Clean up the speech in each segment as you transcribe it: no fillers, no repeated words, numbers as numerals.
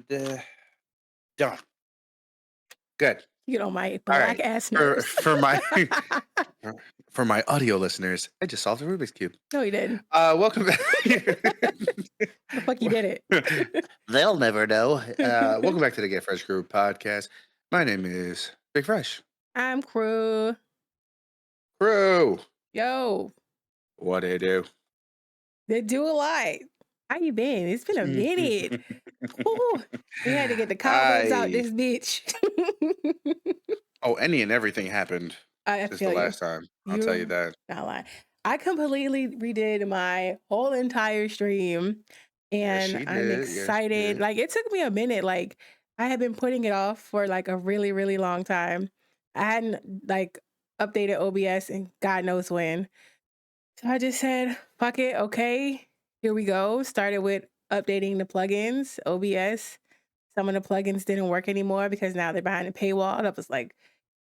done. Good. You know, my All black right. ass For nerves. for my for my audio listeners, I just solved a Rubik's cube. No, you didn't. Welcome back. The fuck you did it. They'll never know. Welcome back to the Get Fresh Group podcast. My name is Big Fresh. I'm Crew. Crew. Yo, What do you do? they do a lot. How you been? It's been a minute. Woo. We had to get the cobwebs out I this bitch. any and everything happened I since the feel you. last time. I'll tell you You that. not lying. I completely redid my whole entire stream Yes, and she I'm did. Yes, she excited. did. Like it took me a minute. Like I had been putting it off for like a really, really long time. I hadn't like updated OBS and God knows when. So I just said, fuck it, okay, here we go. Started with updating the plugins, OBS. Some of the plugins didn't work anymore because now they're behind a paywall. I was like,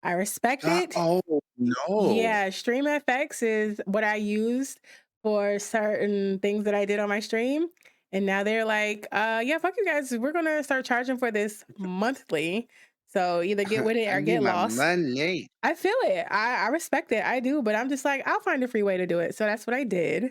I respect it. Oh no. Yeah, StreamFX is what I used for certain things that I did on my stream. And now they're like, yeah, fuck you guys. We're gonna start charging for this monthly. So either get with it I or need get my lost. money. I feel it. I respect it. I do, but I'm just like, I'll find a free way to do it. So that's what I did.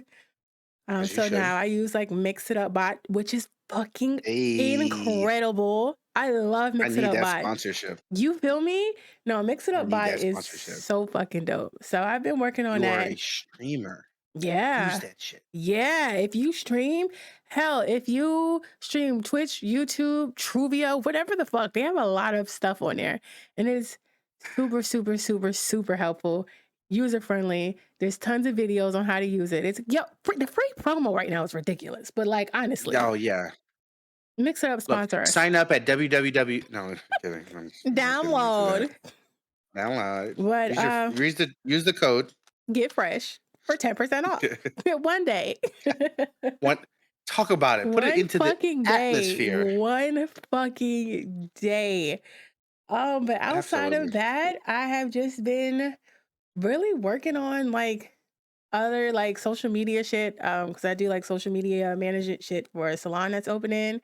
As you So should. now I use like Mix It Up Bot, which is fucking Hey, incredible. I love I Mix It need Up that Bot. sponsorship. You feel me? No, Mix It I Up need Bot that is sponsorship. so fucking dope. So I've been working on You are that. a streamer. Use Yeah. that shit. Yeah. If you stream, hell, if you stream Twitch, YouTube, Truvia, whatever the fuck, they have a lot of stuff on there. And it's super, super, super, super helpful. User friendly. There's tons of videos on how to use it. It's the free promo right now is ridiculous. But like honestly, Oh yeah. Mix It Up Look, sponsor us. sign up at www. No, I'm kidding. I'm not getting into that. Download. Download. But Use the code. get fresh for 10% off. One day. What? Talk about it. Put it One into the fucking day. atmosphere. One fucking day. But outside of Absolutely. that, I have just been really working on like other like social media shit. Because I do like social media management shit for a salon that's opening in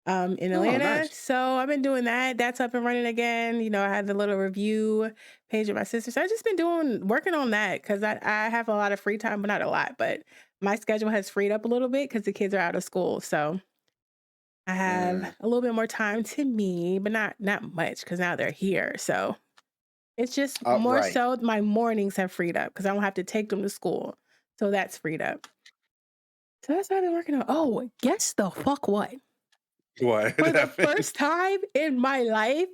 Oh, Atlanta. nice. So I've been doing that. That's up and running again. You know, I had the little review page of my sister. So I've just been working on that because I have a lot of free time, but not a lot. But my schedule has freed up a little bit because the kids are out of school. So I have Mm. a little bit more time to me, but not much because now they're here. So it's just more Right. so my mornings have freed up because I don't have to take them to school. So that's freed up. So that's what I've been working on. Oh, guess the fuck what? What For the happened? first time in my life,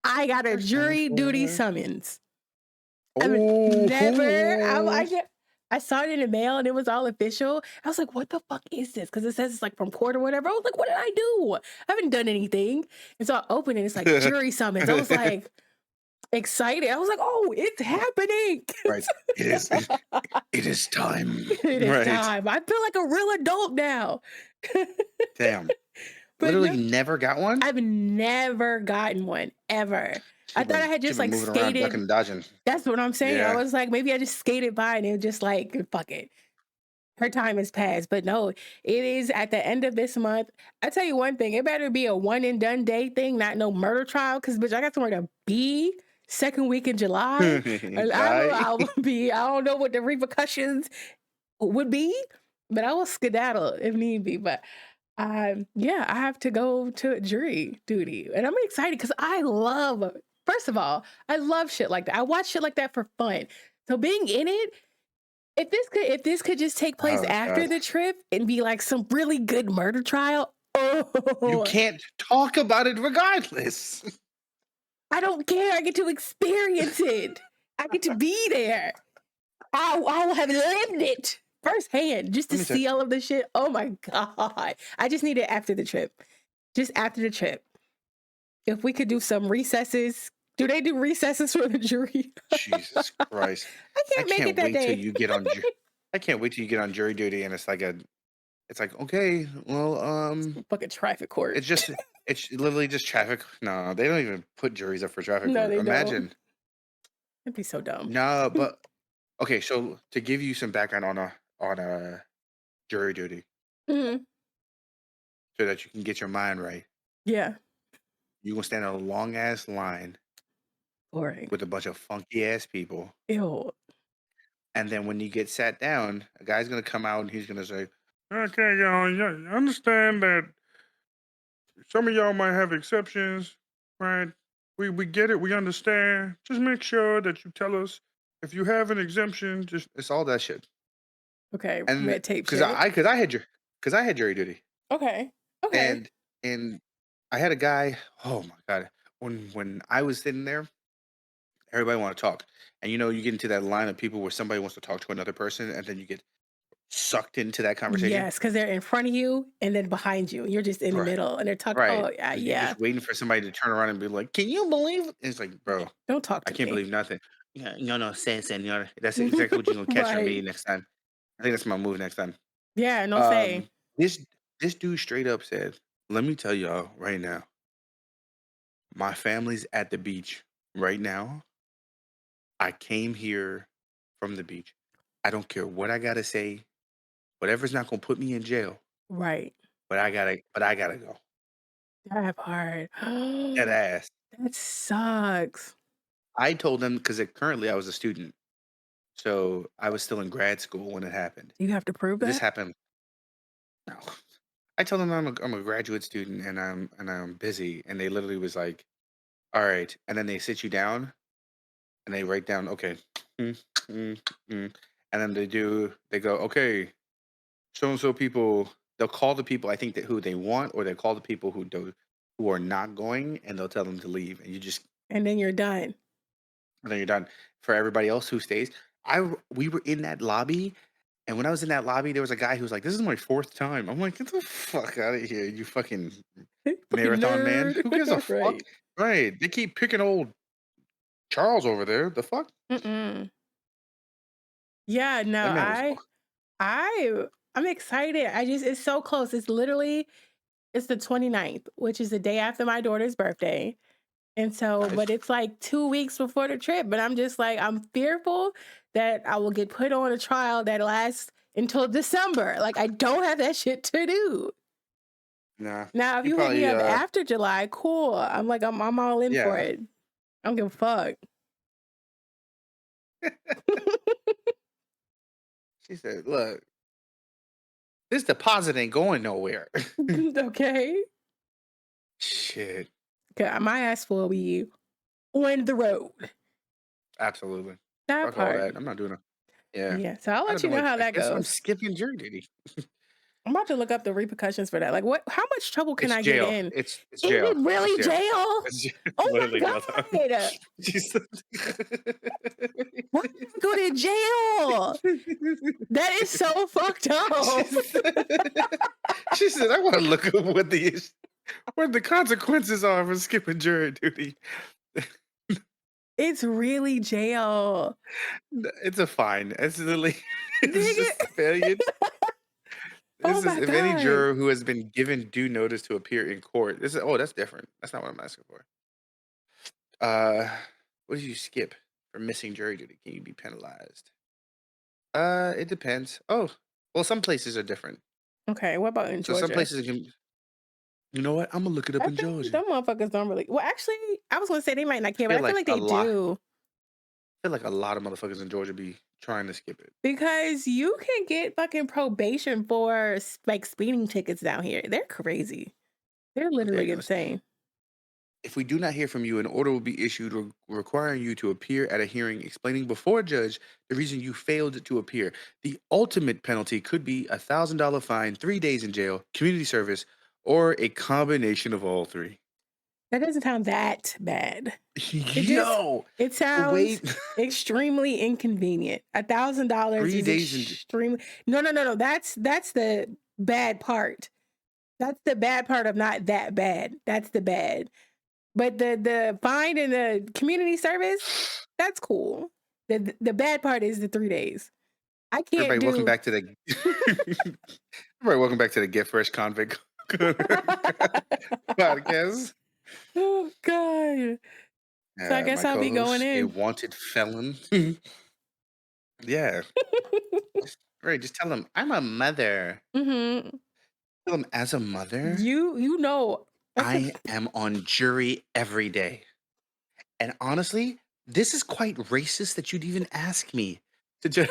I got a First time jury duty for. summons. I've never. Oh. I saw it in the mail and it was all official. I was like, "What the fuck is this?" Because it says it's like from court or whatever. I was like, "What did I do? I haven't done anything." And so I opened it. It's like jury summons. I was like excited. I was like, "Oh, it's happening!" Right. It is. It is time. It is Right. time. I feel like a real adult now. Damn. But Literally no, never got one. I've never gotten one ever. I thought I had She's just been like moving around, ducking skated. and dodging. That's what I'm saying. I Yeah. was like, maybe I just skated by and it was just like, fuck it. Her time has passed. But no, it is at the end of this month. I tell you one thing, it better be a one and done day thing, not no murder trial. Cause bitch, I got somewhere to be second week in July. And Right. I will be, I don't know what the repercussions would be, but I will skedaddle if need be. But yeah, I have to go to jury duty. And I'm excited because first of all, I love shit like that. I watch shit like that for fun. So being in it, if this could just take place Oh after God. the trip and be like some really good murder trial, You oh, can't talk about it regardless. I don't care. I get to experience it. I get to be there. I will have lived it firsthand just to Let me say, see all of the shit. Oh my God. I just need it after the trip. Just after the trip. If we could do some recesses. Do they do recesses for the jury? Jesus Christ. I I can't make it can't that wait till day. you get on I can't wait till you get on jury duty and it's like, okay, well, Fucking traffic court. it's literally just traffic. No, they don't even put juries up for traffic No, court. they don't. Imagine. That'd be so dumb. No, but okay, so to give you some background on a jury duty Mhm. so that you can get your mind right. Yeah. You're gonna stand in a long ass line Boring. with a bunch of funky ass people. Ew. And then when you get sat down, a guy's gonna come out and he's gonna say, "Okay, y'all, you understand that some of y'all might have exceptions, right? We get it, we understand. Just make sure that you tell us if you have an exemption. Just it's all that shit." Okay. And Red tape because shit. I had jury duty, Okay. Okay. and and I had a guy. Oh my god! When I was sitting there, everybody want to talk, and you get into that line of people where somebody wants to talk to another person, and then you get sucked into that conversation. Yes, because they're in front of you and then behind you. You're just in the Right. middle and they're talking. Right. Oh, yeah, You're yeah. just waiting for somebody to turn around and be like, "Can you believe it?" And it's like, bro, Don't talk I to can't me. believe nothing. Yeah, no, no, say, senor. That's exactly what you're gonna catch from me Right. next time. I think that's my move next time. Yeah, no say. Um, this dude straight up said, "Let me tell y'all right now, my family's at the beach right now. I came here from the beach. I don't care what I gotta say, whatever's not gonna put me in jail, Right. but I gotta go." That part. Dead ass. That sucks. I told him because currently I was a student, so I was still in grad school when it happened. You have to prove This that? happened. No, I told them I'm a graduate student and I'm busy, and they literally was like, "All right," and then they sit you down and they write down, "Okay," mm, mm, mm, and then they go, "Okay, so and so people." They'll call the people I think that who they want, or they call the people who are not going, and they'll tell them to leave, and you just And then you're done. and then you're done. For everybody else who stays, we were in that lobby, and when I was in that lobby, there was a guy who was like, "This is my fourth time." I'm like, "Get the fuck out of here, you fucking Fucking marathon man! nerd. Who gives a fuck?" Right. Right? They keep picking old Charles over there. The fuck? Mm-mm. Yeah, no, That man was. I I'm excited. It's so close. It's the 29th, which is the day after my daughter's birthday. And so, Nice. but it's like 2 weeks before the trip, but I'm just like, I'm fearful that I will get put on a trial that lasts until December. Like, I don't have that shit to do. Nah, Now, if you you hit me probably. up after July, cool. I'm all in for Yeah. it. I don't give a fuck. She said, "Look, this deposit ain't going nowhere." Okay. Shit. Okay, my ass will be on the road. Absolutely. That Fuck all part. that. I'm not doing it. Yeah. Yeah. So I'll I'd have let you been know like, how "I that guess I'm goes. skipping jury duty." I'm about to look up the repercussions for that. Like, how much trouble can It's I get jail. in? It's Is jail. it It's really jail. jail? It's Oh literally jail time. my God. She said Why did I go to jail? That is so fucked she up. said, she said, "I want to look up what the consequences are for skipping jury duty." It's really jail. It's a fine. It's literally it's Nigga. just failure. Oh This is my if any God. juror who has been given due notice to appear in court. This is that's different. That's not what I'm asking for. Uh, what did you skip for missing jury duty? Can you be penalized? It depends. Oh, well, some places are different. Okay, what about in So some Georgia? places it can. You know what? I'm gonna look it up I in feel like Georgia. them motherfuckers don't really. Well, actually, I was gonna say they might not care, but Feel I feel like like a they lot. do Feel like a lot of motherfuckers in Georgia be trying to skip it. because you can get fucking probation for like speeding tickets down here. They're crazy. They're Okay, literally listen. insane. If we do not hear from you, an order will be issued requiring you to appear at a hearing explaining before a judge the reason you failed to appear. The ultimate penalty could be $1,000 fine, 3 days in jail, community service, or a combination of all three. That doesn't sound that bad. It just Yo, it the sounds wait extremely inconvenient. $1,000 three is days in. extremely no. That's the bad part. That's the bad part of not that bad. That's the bad. But the fine and the community service, that's cool. The bad part is the 3 days. I can't Everybody, welcome do back to the. Everybody, welcome back to the Get Fresh Convict podcast. Oh god. So I guess My I'll be going co-host, a in. wanted felon. Yeah, right. Just tell them I'm a mother. Mhm. Tell them as a mother. You know I am on jury every day. And honestly, this is quite racist that you'd even ask me to just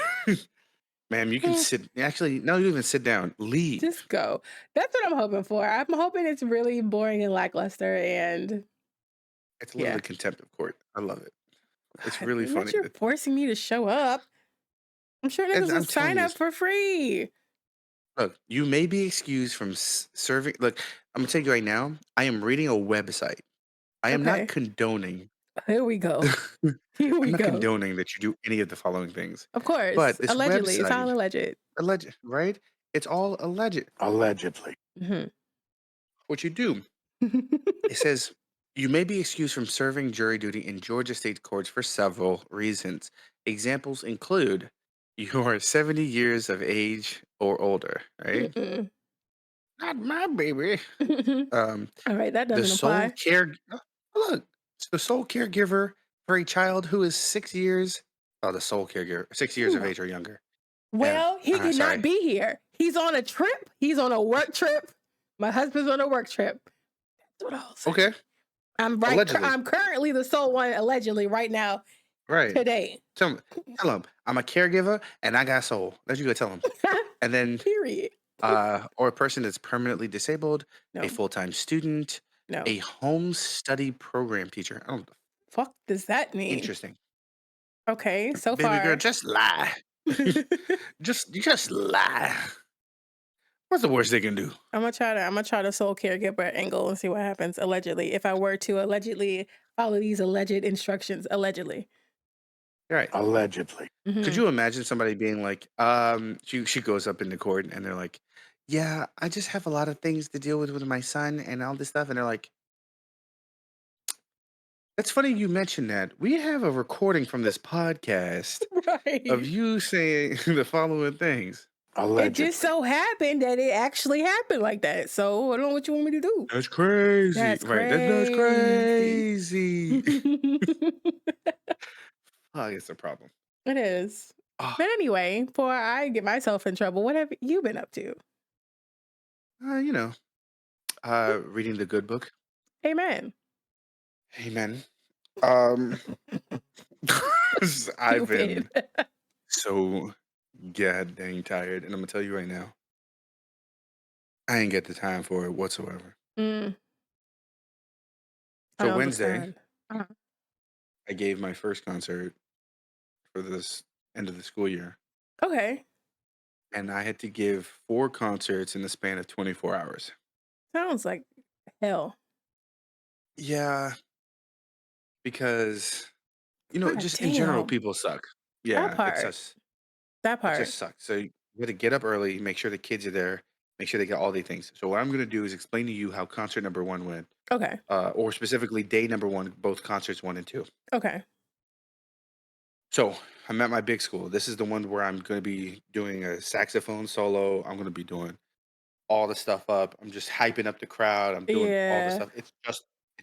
ma'am, you can Mm, sit actually, no, you even sit down. Leave. just go. That's what I'm hoping for. I'm hoping it's really boring and lackluster and It's yeah. literally contempt of court. I love it. It's really Not funny. you're forcing me to show up. I'm sure And niggas will I'm telling sign you up this. for free. Look, you may be excused from serving. Look, I'm gonna tell you right now. I am reading a website. I am not Okay. condoning. Here we go. Here I'm we not go. condoning that you do any of the following things, Of but course. this Allegedly. It's all website, alleged. alleged, right? It's all alleged. Allegedly. Mhm. What you do? It says you may be excused from serving jury duty in Georgia state courts for several reasons. Examples include you are 70 years of age or older, right? Mm-mm. Not my baby. Um, All right, that the doesn't sole apply. care look, it's the sole caregiver for a child who is 6 years. Oh, the sole caregiver, 6 years of No. age or younger. And Well, he could not sorry. be here. He's on a trip. He's on a work trip. My husband's on a work trip. That's what I'll say. Okay, I'm right. allegedly, I'm currently the sole one, allegedly, right now, right. today. Tell him I'm a caregiver and I got soul. That's what you gotta tell him. And then Period. or a person that's permanently disabled, a No, full-time student, no. a home study program teacher. I don't Fuck does that mean? interesting. Okay, so Baby girl, far. just lie. just lie. What's the worst they can do? I'm gonna try the soul caregiver angle and see what happens. Allegedly, if I were to allegedly follow these alleged instructions, allegedly. Right. Allegedly. Could Hmm. you imagine somebody being like, she goes up into court and they're like, yeah, I just have a lot of things to deal with my son and all this stuff. And they're like, it's funny you mentioned that. We have a recording from this podcast of Right. you saying the following things. It just Allegedly. so happened that it actually happened like that. So I don't know what you want me to do. That's crazy. That's Right. That's crazy. crazy. It Oh, it's a problem. is. Oh, But anyway, before I get myself in trouble, what have you been up to? you know, reading the good book. Amen. Amen. Um, I've Stupid. been so god dang tired, and I'm gonna tell you right now, I ain't get the time for it whatsoever. Mm, I So Wednesday, understand. Uh, I gave my first concert for this end of the school year, okay. and I had to give 4 concerts in the span of 24 hours. Sounds like hell. Yeah, because God just in general, damn. people suck. That Yeah, part. That it part. just sucks. So you got to get up early, make sure the kids are there, make sure they got all the things. So what I'm gonna do is explain to you how concert number one went, Okay. or specifically day number one, both concerts one and two. Okay. So I'm at my big school. This is the one where I'm going to be doing a saxophone solo. I'm going to be doing all the stuff up. I'm just hyping up the crowd. I'm doing all the Yeah. stuff. It's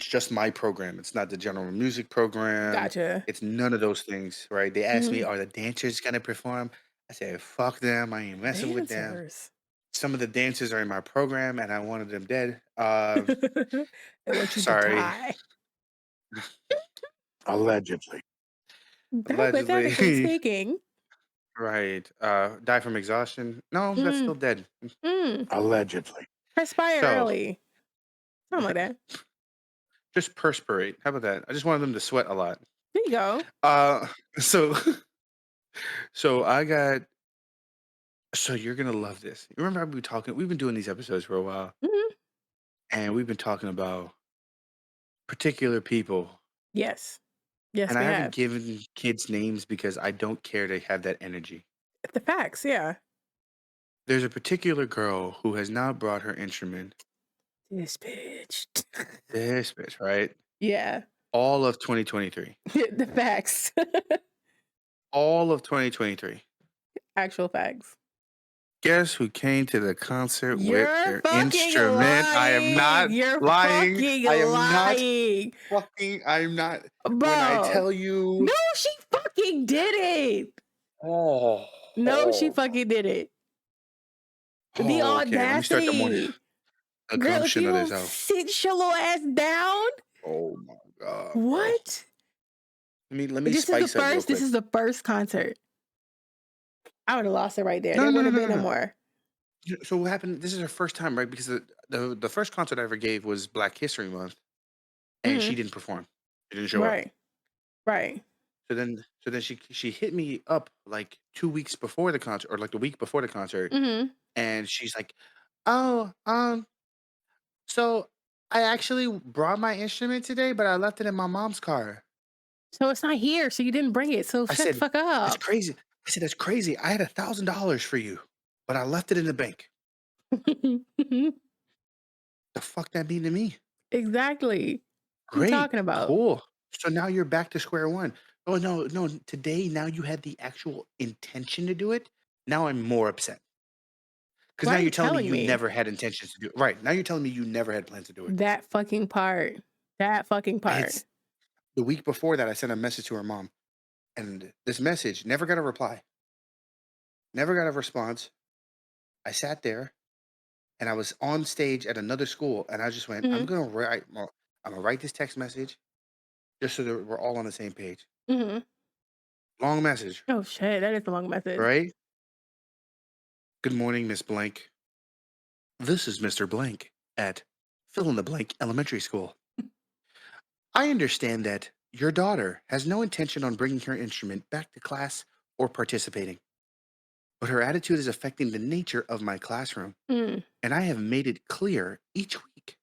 just my program. It's not the general music program. Gotcha. It's none of those things, right? They asked me, Mhm. "Are the dancers going to perform?" I said, "Fuck them. I ain't messing with them." Dancers. Some of the dancers are in my program, and I wanted them dead. They want you to Sorry. die. Allegedly. Hypothetically Allegedly. speaking. Right. Die from exhaustion. No, that's Mm, still dead. mm. Allegedly. Perspire So, early. Something like that. just perspirate. How about that? I just wanted them to sweat a lot. There you go. Uh, so so I got so you're gonna love this. You remember we've been doing these episodes for a while, Mhm. and we've been talking about particular people, Yes. Yes, and I we haven't have. given kids names because I don't care to have that energy. The facts, yeah. There's a particular girl who has not brought her instrument This bitch. this bitch, right? Yeah. All of 2023. The facts. All of 2023. Actual facts. Guess who came to the concert with You're their fucking instrument? I am not lying. You're lying. fucking I am not lying. I'm not. When I Bro. tell you, No, she fucking did it. oh, No, she oh, fucking did it. The oh, okay. Let me start the morning. audacity. a Girl, if gumption you of this don't hoe. sit your little ass down, Oh my god, bro. what? Let me This is the spice up real first. This quick. is the first concert. I would have lost it right there. No, There no, no, wouldn't no, have no, been no no. more. So what happened? This is her first time, right? Because the first concert I ever gave was Black History Month, and she Mhm. didn't perform. She didn't show up. Right. Right. So then she hit me up like 2 weeks before the concert, or like the week before the concert, Mhm. and she's like, "Oh, so I actually brought my instrument today, but I left it in my mom's car." So it's not here, so you didn't bring it. So I shut the said, fuck "That's up. crazy." I said, "That's crazy. I had $1,000 for you, but I left it in the bank." The fuck that mean to me? Exactly. What you Great, talking about? cool. So now you're back to square one. Oh no, no, today now you had the actual intention to do it. Now I'm more upset. Because Why now are you you're telling me telling you me? never had intentions to do it. Right. Now you're telling me you never had plans to do it. That fucking part. That fucking part. It's the week before that I sent a message to her mom. And this message never got a reply. Never got a response. I sat there and I was on stage at another school and I just went, Mhm. I'm gonna write this text message just so that we're all on the same page. Mhm. Long message, Oh shit, that is a long message. right? Good morning, Miss Blank. This is Mr. Blank at fill in the blank elementary school. I understand that your daughter has no intention on bringing her instrument back to class or participating, but her attitude is affecting the nature of my classroom, Mm. and I have made it clear each week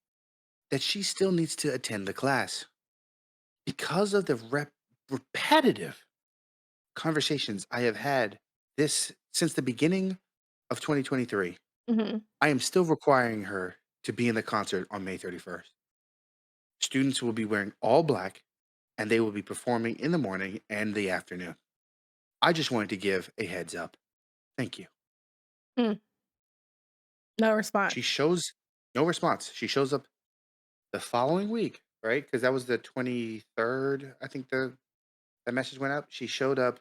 that she still needs to attend the class. Because of the repetitive conversations I have had this since the beginning of 2023, Mhm. I am still requiring her to be in the concert on May 31st. Students will be wearing all black and they will be performing in the morning and the afternoon. I just wanted to give a heads up. Thank you. Mm. No She response. shows no response. She shows up the following week, right? Because that was the 23rd. I think the message went up. She showed up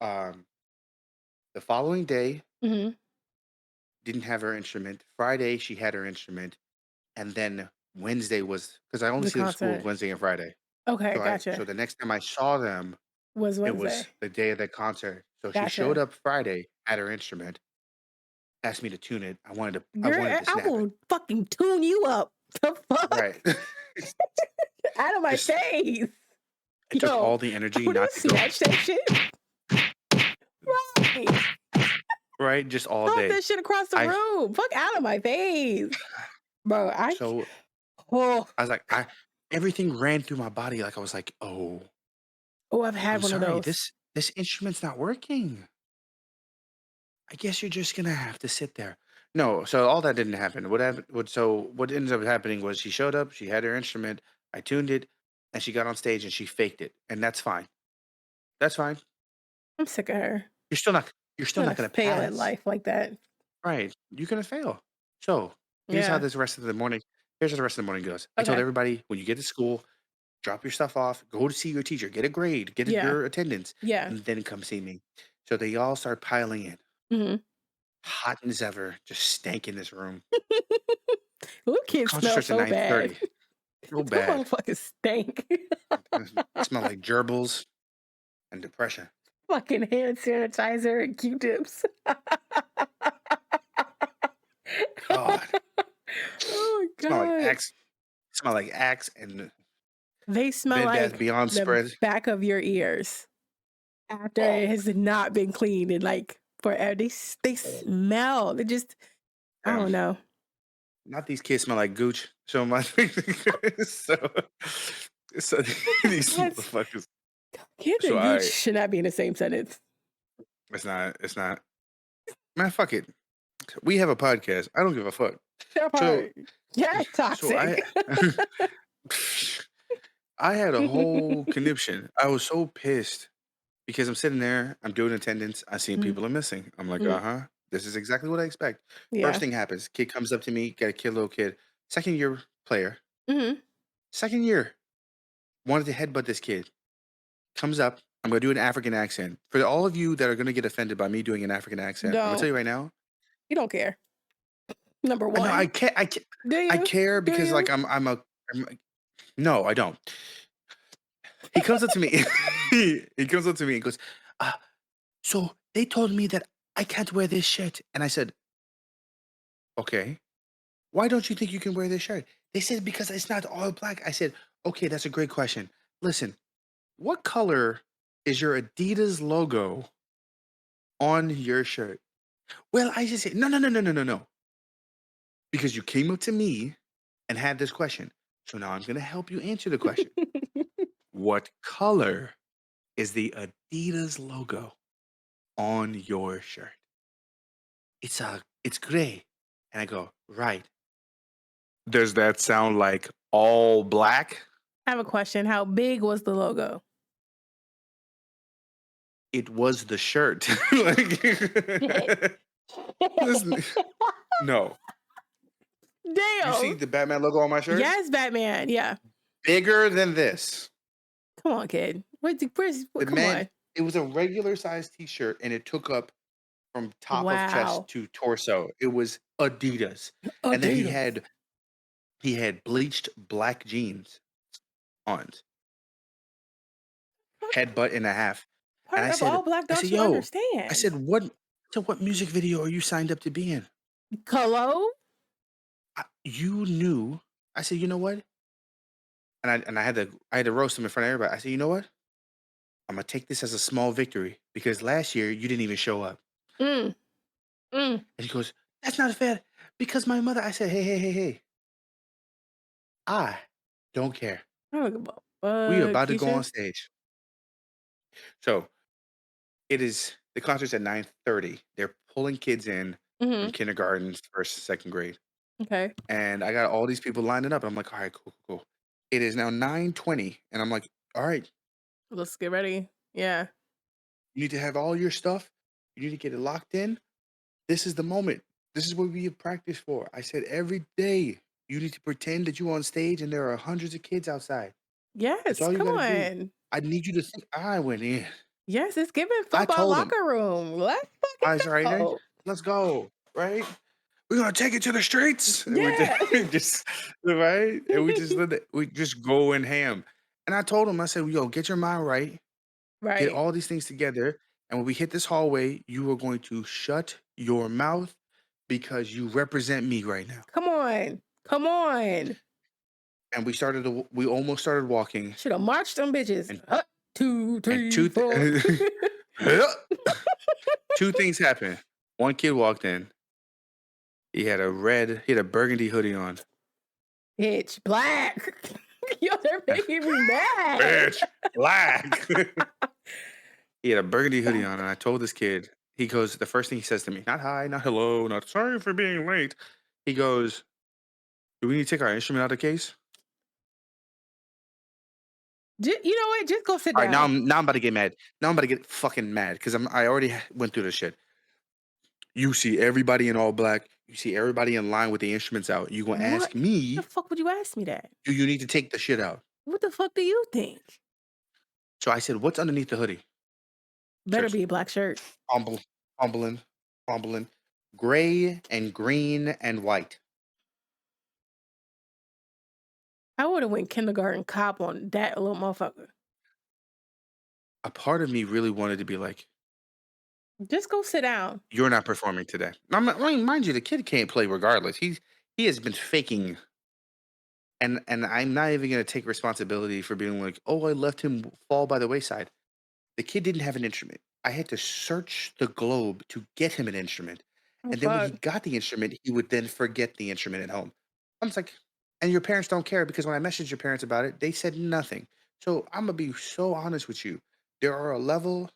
um, the following day, Mhm. didn't have her instrument. Friday, she had her instrument. And then Wednesday was because I only The see the school concert. Wednesday and Friday. Okay, So gotcha. the next time I saw them, Was it was Wednesday. the day of the concert. So she showed Gotcha. up Friday, had her instrument, asked me to tune it. I Girl, wanted to I snap it. will fucking tune you up. The Right. fuck? Out of my Just face. it took Yo, all the I energy would not have to go snatched that shit. Right. right, just all Toss day. that shit across the I room. Fuck out of my face. Bro, so oh, I was like, I everything ran through my body like I was like, "Oh, oh, I've I'm had one of sorry. those. This instrument's not working. I guess you're just gonna have to sit there." No, so all that didn't happen. What ended up happening was she showed up, she had her instrument, I tuned it, and she got on stage and she faked it. And that's fine. That's fine. I'm sick of her. You're I'm still gonna not gonna fail at pass. life like that. Right. You're gonna fail. So Yeah. here's how the rest of the morning goes. I told Okay. everybody when you get to school, drop your stuff off, go to see your teacher, get a grade, get Yeah. your attendance, Yeah. and then come see me. So they all start piling in. Mhm. Hot as ever, just stank in this room. Them kids Concert smell starts at so bad. 9:30. So Them bad. motherfuckers stink. Smell like gerbils and depression. Fucking hand sanitizer and Q-tips. God. Oh my Smell like god. Axe. Smell like Axe and They smell Bed Bath like Beyond the spread. back of your ears after Oh, it has not been cleaned in like forever. They smell. They just I damn. don't know. Not these kids smell like gooch so much. so, so these That's motherfuckers. kids So and gooch I, should not be in the same sentence. it's not, man, fuck it. We have a podcast. I don't give a fuck. That So, part. Yeah, so I, toxic. I had a whole conniption. I was so pissed because I'm sitting there, I'm doing attendance, I see Mm, people are missing. I'm like, mm, uh-huh. This is exactly what I expect. First yeah. thing happens, kid comes up to me, got a kid, little kid, second year player, Mhm. second year, wanted to headbutt this kid. Comes up, I'm gonna do an African accent. For all of you that are gonna get offended by me doing an African accent, I'm gonna tell Don't. you right now, You don't care. Number I know I 1. can't I ca Do I you? care Do because, like, you? I'm a no, I don't. He comes up to me he comes up to me and goes, so they told me that I can't wear this shirt." And I said, "Okay. Why don't you think you can wear this shirt?" They said, "Because it's not all black." I said, "Okay, that's a great question. Listen, what color is your Adidas logo on your shirt?" Well, I just said, "No, no, no, no, no, no, no. Because you came up to me and had this question. So now I'm gonna help you answer the question. What color is the Adidas logo on your shirt?" It's gray. And I go, "Right. Does that sound like all black?" I have a question. How big was the logo? It was the shirt. Like, listen, no. You see Damn. the Batman logo on my shirt? Yes, Batman. Yeah. Bigger than this. Come on, kid. The Come man, on. it was a regular size t-shirt and it took up from top of chest Wow. to torso. It was Adidas. And then Adidas. he had bleached black jeans on, headbutt and a half. And Part of all black, I said, don't you "Yo," I understand? said, what music video are you signed up to be in?" Colo? You knew. I said, "You know what?" And I had to roast him in front of everybody. I said, "You know what? I'm gonna take this as a small victory because last year you didn't even show up." Mm, mm. And he goes, "That's not fair because my mother." I said, "Hey, hey, hey, hey. I don't care. I don't give a We are fuck, about to go on Keisha. stage." So it is the concert's at 9:30. They're pulling kids in from Mhm. kindergarten, first, second grade. Okay. And I got all these people lining up. And I'm like, all right, cool, cool, cool. It is now 9:20. And I'm like, all right, Let's get ready. Yeah. you need to have all your stuff. You need to get it locked in. This is the moment. This is what we have practiced for. I said every day you need to pretend that you're on stage and there are hundreds of kids outside. That's Yes, all you come got to do. on. I need you to think. I went in. Yes, it's giving I football told him, locker room. Let's I fucking was right there. go. Let's go. Right? We're gonna take it to the streets. And we Yeah. just right. And we just let it, we just go in ham. And I told him, I said, yo, get your mind right. Get Right. all these things together. And when we hit this hallway, you are going to shut your mouth because you represent me right now. Come on. Come on. And we almost started walking. Should have marched them bitches. And Two, and three, four. two things happened. One kid walked in. He had a burgundy hoodie on. Bitch, black. Yo, they're making me mad. Bitch, black. He had a burgundy hoodie on, and I told this kid, he goes, the first thing he says to me, not hi, not hello, not sorry for being late. He goes, "Do we need to take our instrument out of the case?" You know what? Just go sit All right, down. now I'm about to get mad. Now I'm about to get fucking mad because I already went through this shit. You see everybody in all black. You see everybody in line with the instruments out. You gonna What ask the me, fuck would you ask me that? do you need to take the shit out? What the fuck do you think? So I said, what's underneath the hoodie? Better Seriously. be a black shirt. Fumble, fumbling, fumbling. Gray and green and white. I would have went kindergarten cop on that little motherfucker. A part of me really wanted to be like, Just go sit down. you're not performing today. I mean, mind you, the kid can't play regardless. He has been faking, and I'm not even gonna take responsibility for being like, oh, I left him fall by the wayside. The kid didn't have an instrument. I had to search the globe to get him an instrument, Oh and then when he fuck. got the instrument, he would then forget the instrument at home. I was like, and your parents don't care because when I messaged your parents about it, they said nothing. So I'm gonna be so honest with you. There are a level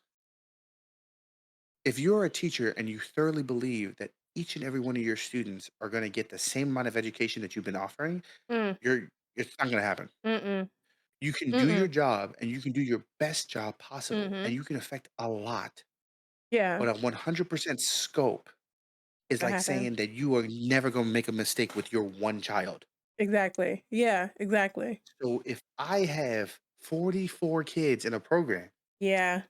if you're a teacher and you thoroughly believe that each and every one of your students are going to get the same amount of education that you've been offering, Mm, it's not going to happen. mm-mm, You can do your mm-mm, job and you can do your best job possible and mm-hmm. you can affect a lot. Yeah, But a 100% scope is that like happened. saying that you are never going to make a mistake with your one child. Exactly. Yeah, exactly. So if I have 44 kids in a program Yeah.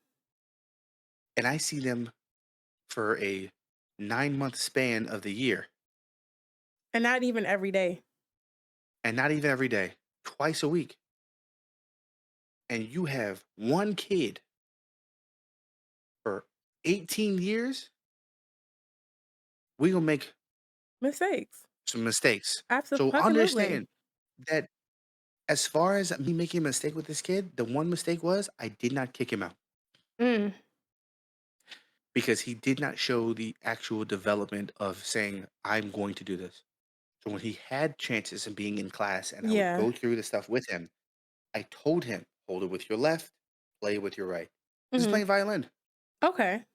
and I see them for a 9-month span of the year, And not even every day. and not even every day, twice a week. And you have one kid for 18 years, we gonna make Mistakes. some mistakes. So Absolutely. understand that as far as me making a mistake with this kid, the one mistake was I did not kick him out Mm, because he did not show the actual development of saying, I'm going to do this. So when he had chances of being in class and I would yeah. go through the stuff with him, I told him, hold it with your left, play with your right. This is Mhm. playing violin. Okay.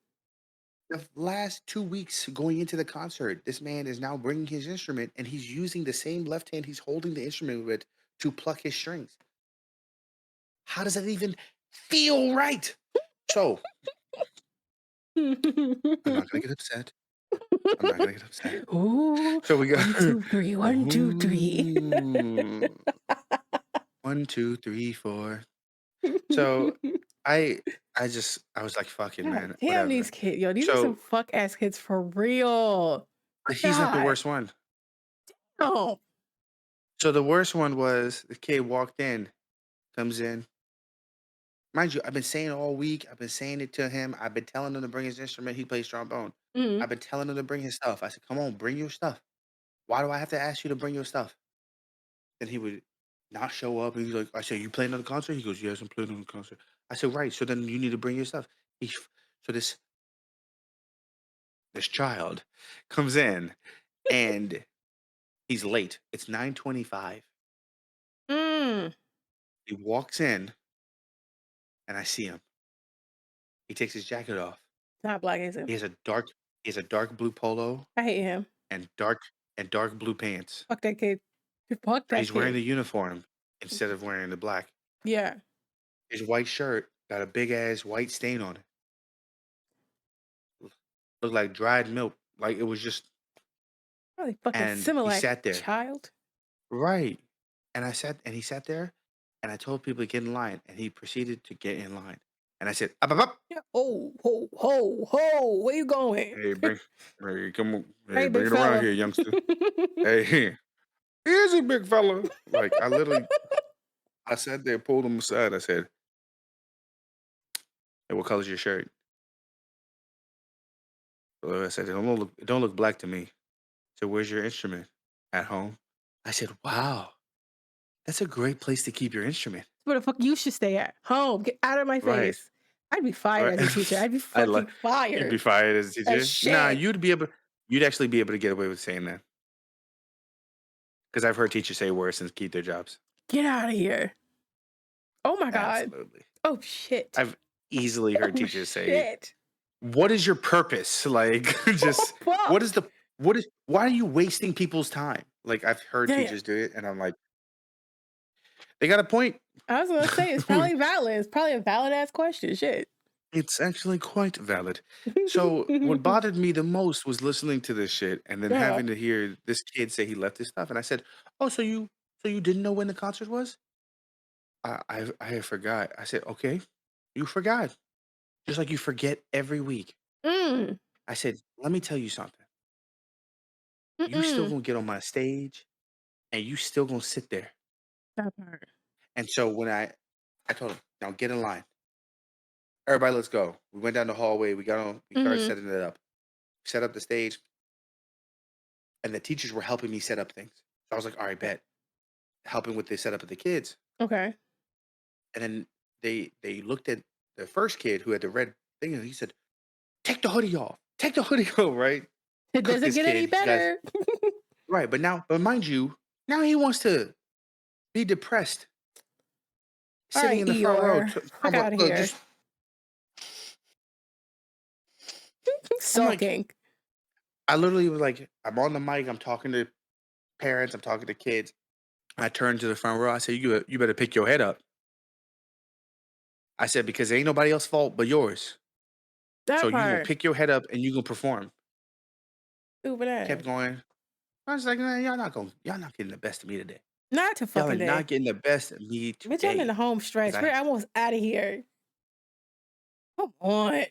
The last 2 weeks going into the concert, this man is now bringing his instrument and he's using the same left hand he's holding the instrument with to pluck his strings. How does that even feel right? So I'm not gonna get upset. I'm not gonna get upset. Ooh, So we got 1, 2, 3, 1, 2, 3. ooh, 1, 2, 3, 4. So I I was like, fucking God man, damn whatever. these kids. Yo, these are some So fuck ass kids for real. he's not the God. worst one. Oh. So the worst one was the kid walked in, comes in. Mind you, I've been saying all week, I've been saying it to him. I've been telling him to bring his instrument. He plays trombone. Mhm. I've been telling him to bring his stuff. I said, come on, bring your stuff. Why do I have to ask you to bring your stuff? Then he would not show up. And he's like, I said, you playing on the concert? He goes, yes, I'm playing on the concert. I said, right. So then you need to bring your stuff. So this child comes in and he's late. It's 9:25. Mm. He walks in and I see him. He takes his jacket off. Not black, is it? He has a dark he has a dark blue polo I hate him. and dark blue pants. Fuck that kid. Fuck But that he's wearing kid. the uniform instead of wearing the black. Yeah. His white shirt got a big ass white stain on it. Looked like dried milk. Like it was just Probably fucking and he Similac, sat there. child. Right. And he sat there and I told people to get in line and he proceeded to get in line. And I said, up, up, up. Yeah. Oh, ho, ho, ho. Where you going? Hey, hey, come on, hey, Hey, bring big it around fella. here, youngster. Hey, here's a big fella. Like I literally, I sat there, pulled him aside. I said, "Hey, what color's your shirt?" So I said, it don't look black to me." So where's your instrument? At home. I said, "Wow, that's a great place to keep your instrument." Where the fuck you should stay at? Home. Get out of my Right, face. I'd be fired right. as a teacher. I'd be I love. fucking You'd be fired. fired as a That teacher. Nah, shit. you'd actually be able to get away with saying that because I've heard teachers say worse and keep their jobs. Get out of here. Oh my God. Absolutely. Oh shit. I've easily heard Oh teachers say, shit. "What is your purpose?" Like, Oh just what is fuck. the what is why are you wasting people's time? Like, I've heard Damn. teachers do it, and I'm like, they got a point. I was gonna say it's probably valid. It's probably a valid ass question. Shit. It's actually quite valid. So, what bothered me the most was listening to this shit and then Yeah. having to hear this kid say he left his stuff, and I said, "Oh, so you didn't know when the concert was?" I forgot. I said, "Okay, you forgot, just like you forget every week." Mm. I said, "Let me tell you something. You still Mm-mm. gonna get on my stage, and you still gonna sit there." That part. And so when I told him, "Now get in line. Everybody, let's go." We went down the hallway. We got on. We started Mm-hmm. setting it up. Set up the stage, and the teachers were helping me set up things. So I was like, "All right, bet." Helping with the setup of the kids, Okay. and then they looked at the first kid who had the red thing, and he said, "Take the hoodie off. Take the hoodie off." Right? It Cook doesn't this get any kid. He got better. right, but mind you, now he wants to be depressed, All sitting right, in the front row. Eeyore. Fuck out of here. Just I'm like, Sulking. I literally was like, I'm on the mic. I'm talking to parents. I'm talking to kids. I turned to the front row. I said, you better pick your head up." I said, "Because it ain't nobody else's fault but yours. So That you gonna part. pick your head up and you gonna perform." Stupid Kept ass. going. I was like, "Man, y'all not getting the best of me today. Not to Y'all are fucking not day. getting the best of me Bitch, I'm in the today." home 'Cause stretch. I We're almost out of here. Come on.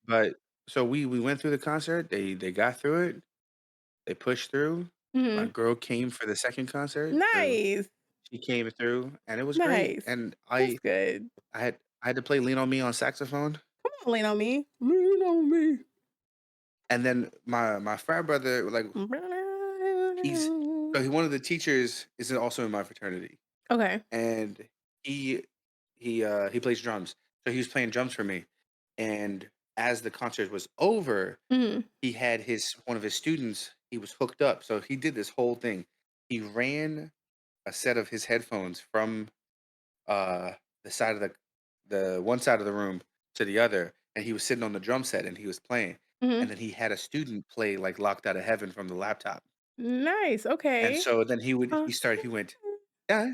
but so we went through the concert. They got through it. They pushed through. My Mhm. girl came for the second concert, so Nice. she came through, and it was great, Nice. and That's good. I had to play "Lean on Me" on saxophone, Come on, lean on me. Lean on me. and then my frat brother, like, he's one of the teachers is also in my fraternity, Okay. and he he plays drums, so he was playing drums for me, and as the concert was over, Mhm. he had his one of his students, he was hooked up, so he did this whole thing. He ran a set of his headphones from, uh, the side of the one side of the room to the other, and he was sitting on the drum set, and he was playing, and Mhm. then he had a student play, like, "Locked Out of Heaven" from the laptop, Nice. and Okay. so then Uh, he went, yeah,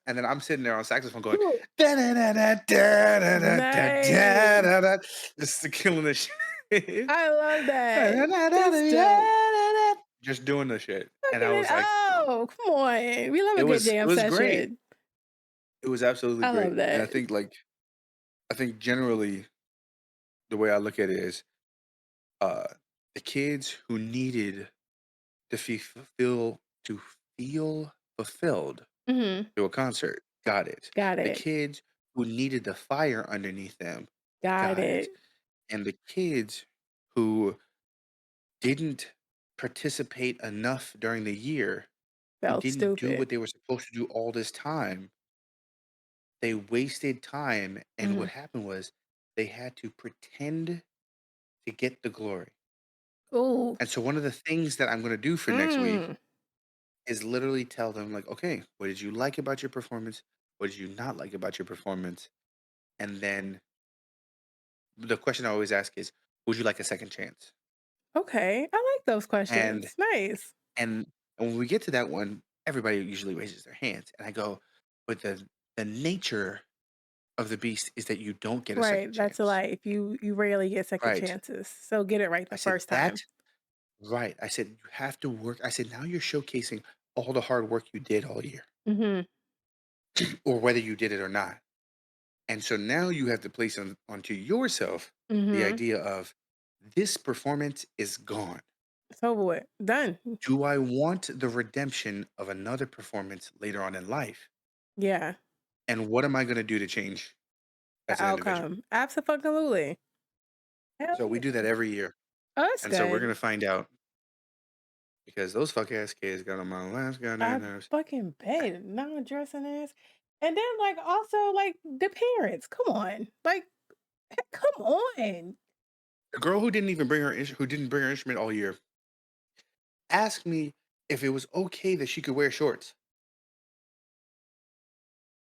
and then I'm sitting there on saxophone going, Ooh, da da da da da da da da da nice. da da, just killing the shit. I love that. That's dope. Just doing the shit, and Fucking I it was like, up. Come on. We love a good it jam was great. session. It was absolutely I love great, and that. I think generally the way I look at it is, uh, the kids who needed to to feel fulfilled Mhm. to a concert, got it. Got The it. kids who needed the fire underneath them, Got got it. it. And the kids who didn't participate enough during the year, who Felt didn't do stupid. what they were supposed to do all this time, they wasted time, and what Mhm. happened was they had to pretend to get the glory. Ooh. And so one of the things that I'm gonna do for next week Mm. is literally tell them like, "Okay, what did you like about your performance? What did you not like about your performance?" And then the question I always ask is, "Would you like a second chance?" Okay. I like those And questions. Nice. and when we get to that one, everybody usually raises their hands, and I go, "But the nature of the beast is that you don't get a second Right. That's a chance." life. You rarely get second Right. chances. So get it right I the said, first "That" time. right. I said, "You have to work." I said, "Now you're showcasing all the hard work you did all year, Mhm. or whether you did it or not." And so now you have to place onto yourself the Mhm. idea of this performance is gone. It's over with. Done. Do I want the redemption of another performance later on in life? Yeah. And what am I going to do to change The as an individual? outcome. Absolutely. Hell So we do that yeah. every year. Oh, that's And so we're going good. to find out because those fuck ass kids got on my last goddamn I nerves. fucking bet. Non-dressing ass. And then like also like the parents. Come on. Like, come on. The girl who didn't even who didn't bring her instrument all year asked me if it was okay that she could wear shorts.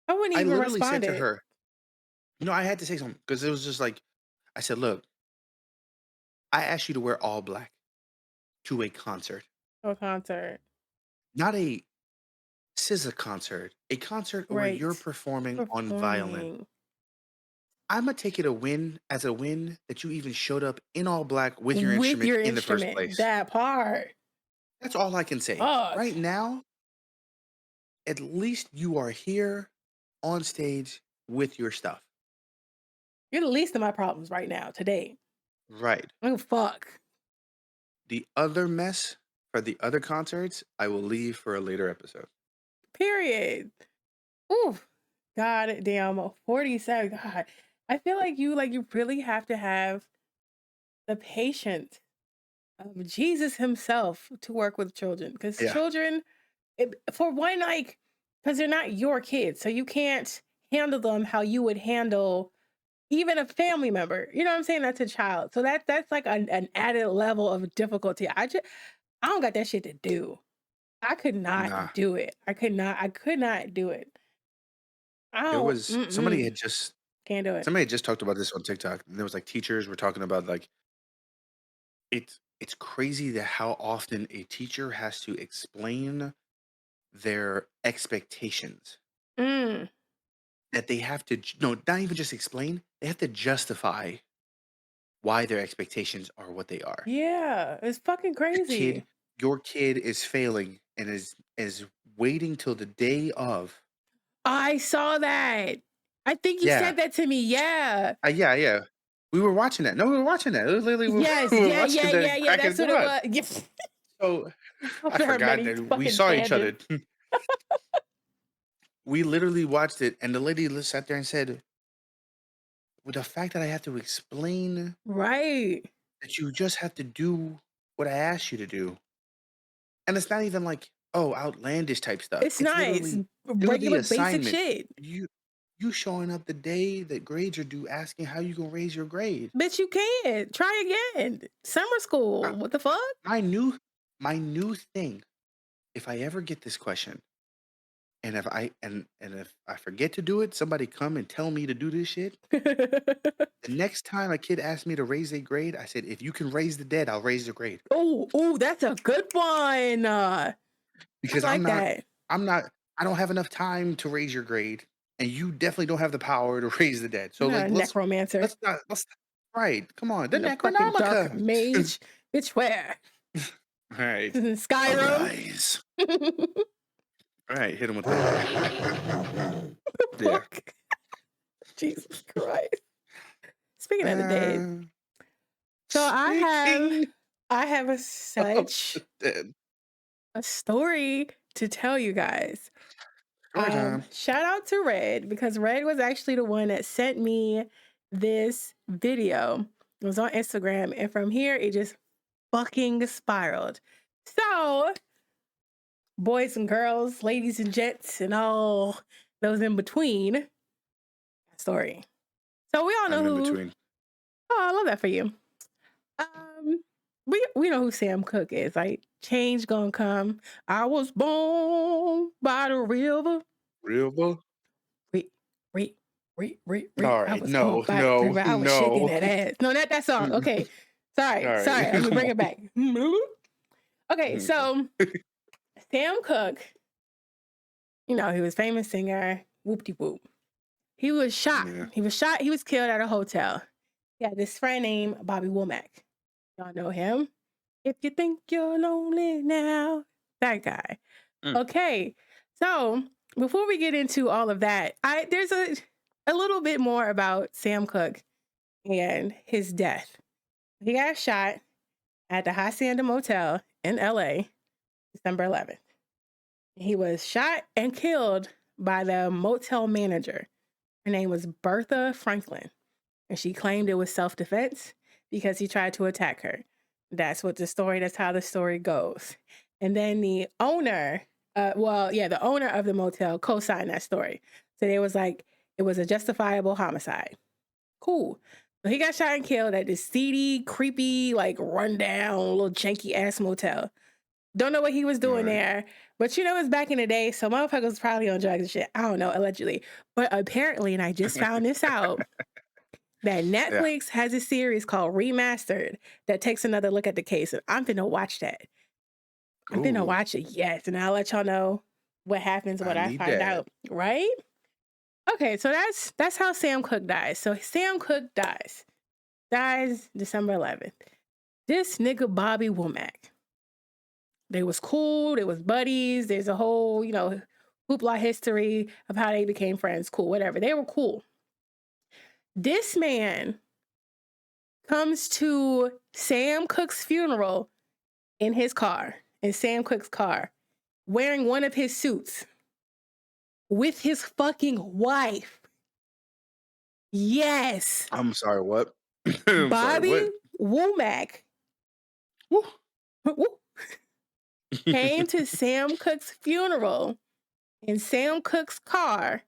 I wouldn't I even literally said to responded her, I had to say something because it was just like, I said, "Look, I asked you to wear all black to a concert, to a concert. not a SZA concert, a concert where you're Right. performing on violin. Performing Imma take it a win that you even showed up in all black with your with instrument your in the first instrument. place. That part. That's all I can say. Fuck. Right now, at least you are here on stage with your stuff. You're the least of my problems right now, today. Right. Oh fuck. The other mess for the other concerts, I will leave for a later episode. Period. Ooh. God damn 47. God. I feel like you really have to have the patience of Jesus himself to work with children. Because Yeah. children, for one, like, because they're not your kids. So you can't handle them how you would handle even a family member. You know what I'm saying? That's a child. So that's like an added level of difficulty. I don't got that shit to do. I could not Nah. do it. I could not do it. I There don't was mm-mm. Can't do it. somebody had just talked about this on TikTok, and there was, like, teachers were talking about, like, it's crazy that how often a teacher has to explain their expectations, Mm. that they have to no, not even just explain, they have to justify why their expectations are what they are. Yeah, it's fucking The crazy. kid Your kid is failing and is waiting till the day of. I saw that. I think you Yeah. said that to me. Yeah. Yeah, yeah. We were watching that. No, we were watching that. It was literally Yes, we were yeah, watching yeah, the yeah, yeah. crack That's of what it dawn. was. Yes. So I After her forgot many that we fucking saw each other. tangents. We literally watched it, and the lady sat there and said, "With the fact that I have to explain Right. that you just have to do what I asked you to do," and it's not even like, oh, outlandish type stuff. It's It's nice. literally do the Regular basic assignment. shit. You showing up the day that grades are due, asking how you gonna raise your grade. Bitch, you can. Try again. Summer I, school. What the fuck? my new my new thing. If I ever get this question, and if I forget to do it, somebody come and tell me to do this shit. The next time a kid asks me to raise a grade, I said, if you can raise the dead, I'll raise the grade. Oh, oh, that's a good one. I Because like that. I'm not, I don't have enough time to raise your grade, and you definitely don't have the power to raise the dead. I'm So not like, a necromancer. let's right. Come on, the I'm no fucking dark Necronomicon. mage. Bitch, where? All right, Skyrim. arise. All right, hit him with that. Yeah. Fuck. Jesus Christ. Speaking of the dead, Uh, so Speaking I have a of such the dead, a story to tell you guys. story time. Shout out to Red because Red was actually the one that sent me this video. It was on Instagram, and from here it just fucking spiraled. So, boys and girls, ladies and gents, and all those in between, story. So we all know I'm in who. between. Oh, I love that for you. Um, we know who Sam Cooke is. Like, change gonna come. I was born by the river. Real boy. Re, All I right, was born no, by the no, river. I was shaking no. that ass. No, not that song. Mm, Okay. all Sorry. right, Let me come bring it on. back. Okay, so Sam Cooke, he was a famous singer, whoop de whoop. He was shot. Yeah. He was killed at a hotel. He had this friend named Bobby Womack. Y'all know him. If you think you're lonely now, that guy. Mm, Okay, so before we get into all of that, there's a little bit more about Sam Cooke and his death. He got shot at the Hacienda Motel in LA, December 11th. He was shot and killed by the motel manager. Her name was Bertha Franklin, and she claimed it was self-defense because he tried to attack her. That's how the story goes. And then the owner, the owner of the motel co-signed that story. So they was like, it was a justifiable homicide. Cool. So he got shot and killed at this seedy, creepy, like rundown, little janky ass motel. Don't know what he was all doing right. there, but it's back in the day, so motherfuckers was probably on drugs and shit. I don't know, allegedly. But apparently, and I just found this out, that Yeah. Netflix has a series called Remastered that takes another look at the case. And I'm finna watch that. I'm finna Ooh, watch it, yes. And I'll let y'all know what happens I when I need find that. out, right? Okay, so that's how Sam Cooke dies. So Sam Cooke dies December 11th. This nigga Bobby Womack. They was cool, they was buddies. There's a whole, hoopla history of how they became friends. Cool, whatever. They were cool. This man comes to Sam Cooke's funeral in Sam Cooke's car, wearing one of his suits with his fucking wife. Yes. I'm sorry. What? I'm sorry. Bobby What? Womack Woo. came to Sam Cooke's funeral in Sam Cooke's car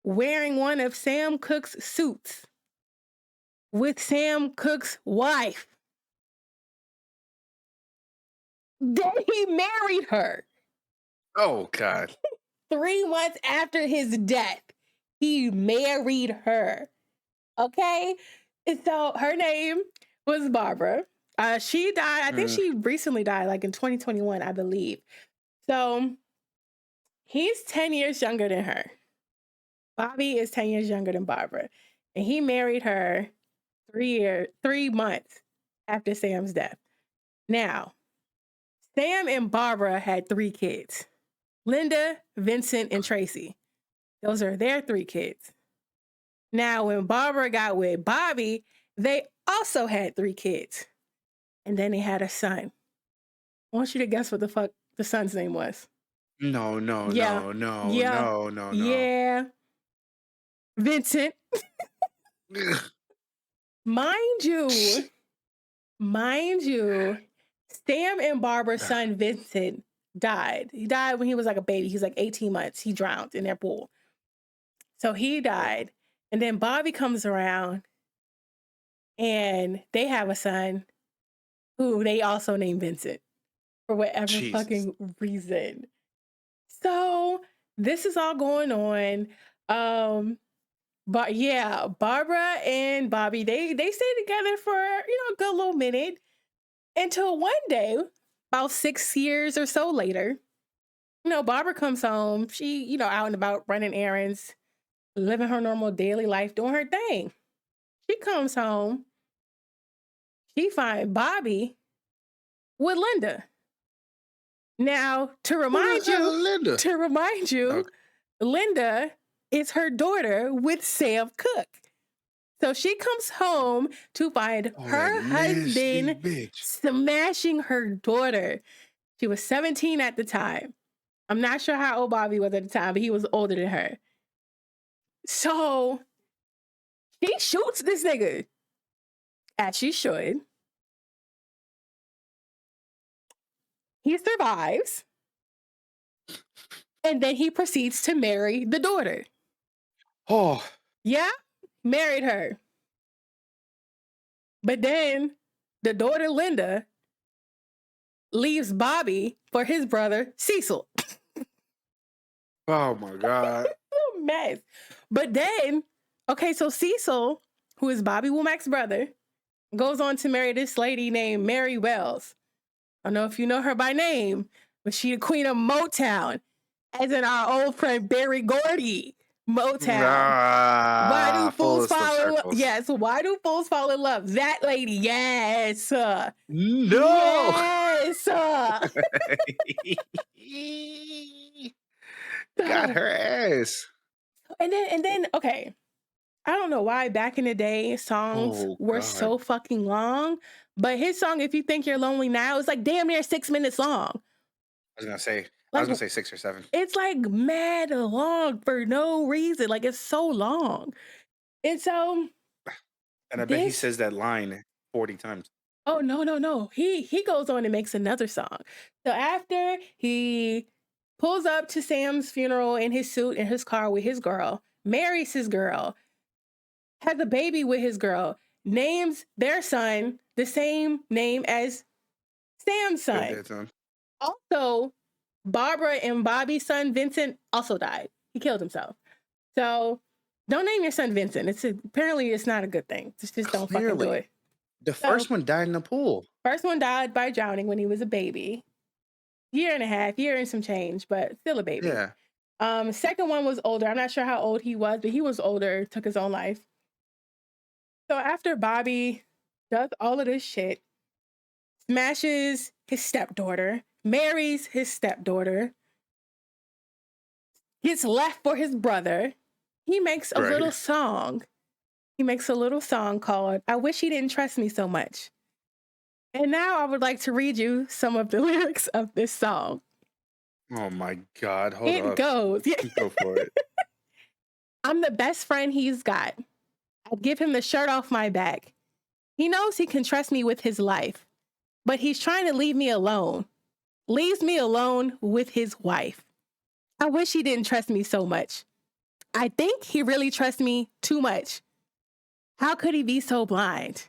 wearing one of Sam Cooke's suits with Sam Cooke's wife. Then he married her Oh God. 3 months after his death. He married her. Okay? And so her name was Barbara. She died, I think Mm, she recently died, like in 2021, I believe. So he's 10 years younger than her. Bobby is 10 years younger than Barbara. And he married her 3 months after Sam's death. Now, Sam and Barbara had 3 kids. Linda, Vincent, and Tracy. Those are their 3 kids. Now, when Barbara got with Bobby, they also had 3 kids. And then they had a son. I want you to guess what the fuck the son's name was. No, no, Yeah. no, no, Yeah. no, no, no. Yeah. Vincent. Ugh. Mind you, mind you, Sam and Barbara's Ugh. son Vincent died. He died when he was like a baby. He's like 18 months. He drowned in their pool. So he Oh, died. And then Bobby comes around and they have a son who they also named Vincent for whatever Jesus. fucking reason. So this is all going on. But yeah, Barbara and Bobby, they stayed together for, a good little minute until one day, about 6 years or so later, Barbara comes home. She, out and about running errands, living her normal daily life, doing her thing. She comes home. She finds Bobby with Linda. Now, Who the hell is Linda? to remind you, Okay. Linda is her daughter with Sam Cooke. So she comes home to find Oh, that her nasty husband bitch. smashing her daughter. She was 17 at the time. I'm not sure how old Bobby was at the time, but he was older than her. So she shoots this nigga, as she should. He survives. And then he proceeds to marry the daughter. Oh, Yeah, married her. But then the daughter, Linda, leaves Bobby for his brother, Cecil. oh my God. A mess. But then, okay, so Cecil, who is Bobby Womack's brother, goes on to marry this lady named Mary Wells. I don't know if you know her by name, but she the queen of Motown, as in our old friend Berry Gordy. Motown. Why do Full fools of slip fall in love? circles. Yes, why do fools fall in love? That lady, yes. No. Yes. Got So, her ass. and then, okay. I don't know why back in the day songs Oh were God. so fucking long, but his song, If You Think You're Lonely Now, is like damn near 6 minutes long. I was Like gonna say 6 or 7. it's like mad long for no reason. Like it's so long. And so And I bet he this, says that line 40 times. oh no, no, no. He goes on and makes another song. So after he pulls up to Sam's funeral in his suit in his car with his girl, marries his girl, has a baby with his girl, names their son the same name as Sam's Good son. dead son. Also, Barbara and Bobby's son Vincent also died. He killed himself. So don't name your son Vincent. Apparently it's not a good thing. Just don't fucking do Clearly. it. The So first one died in the pool. first one died by drowning when he was a baby. Year and a half, year and some change, but still a baby. Yeah. Second one was older. I'm not sure how old he was, but he was older, took his own life. So after Bobby does all of this shit, smashes his stepdaughter, marries his stepdaughter, gets left for his brother, he makes a little Right. song. He makes a little song called I Wish He Didn't Trust Me So Much. And now I would like to read you some of the lyrics of this song. Oh my God. Hold It up. goes, Go for it. I'm the best friend he's got. I'd give him the shirt off my back. He knows he can trust me with his life, but he's trying to leave me alone. Leaves me alone with his wife. I wish he didn't trust me so much. I think he really trusts me too much. How could he be so blind?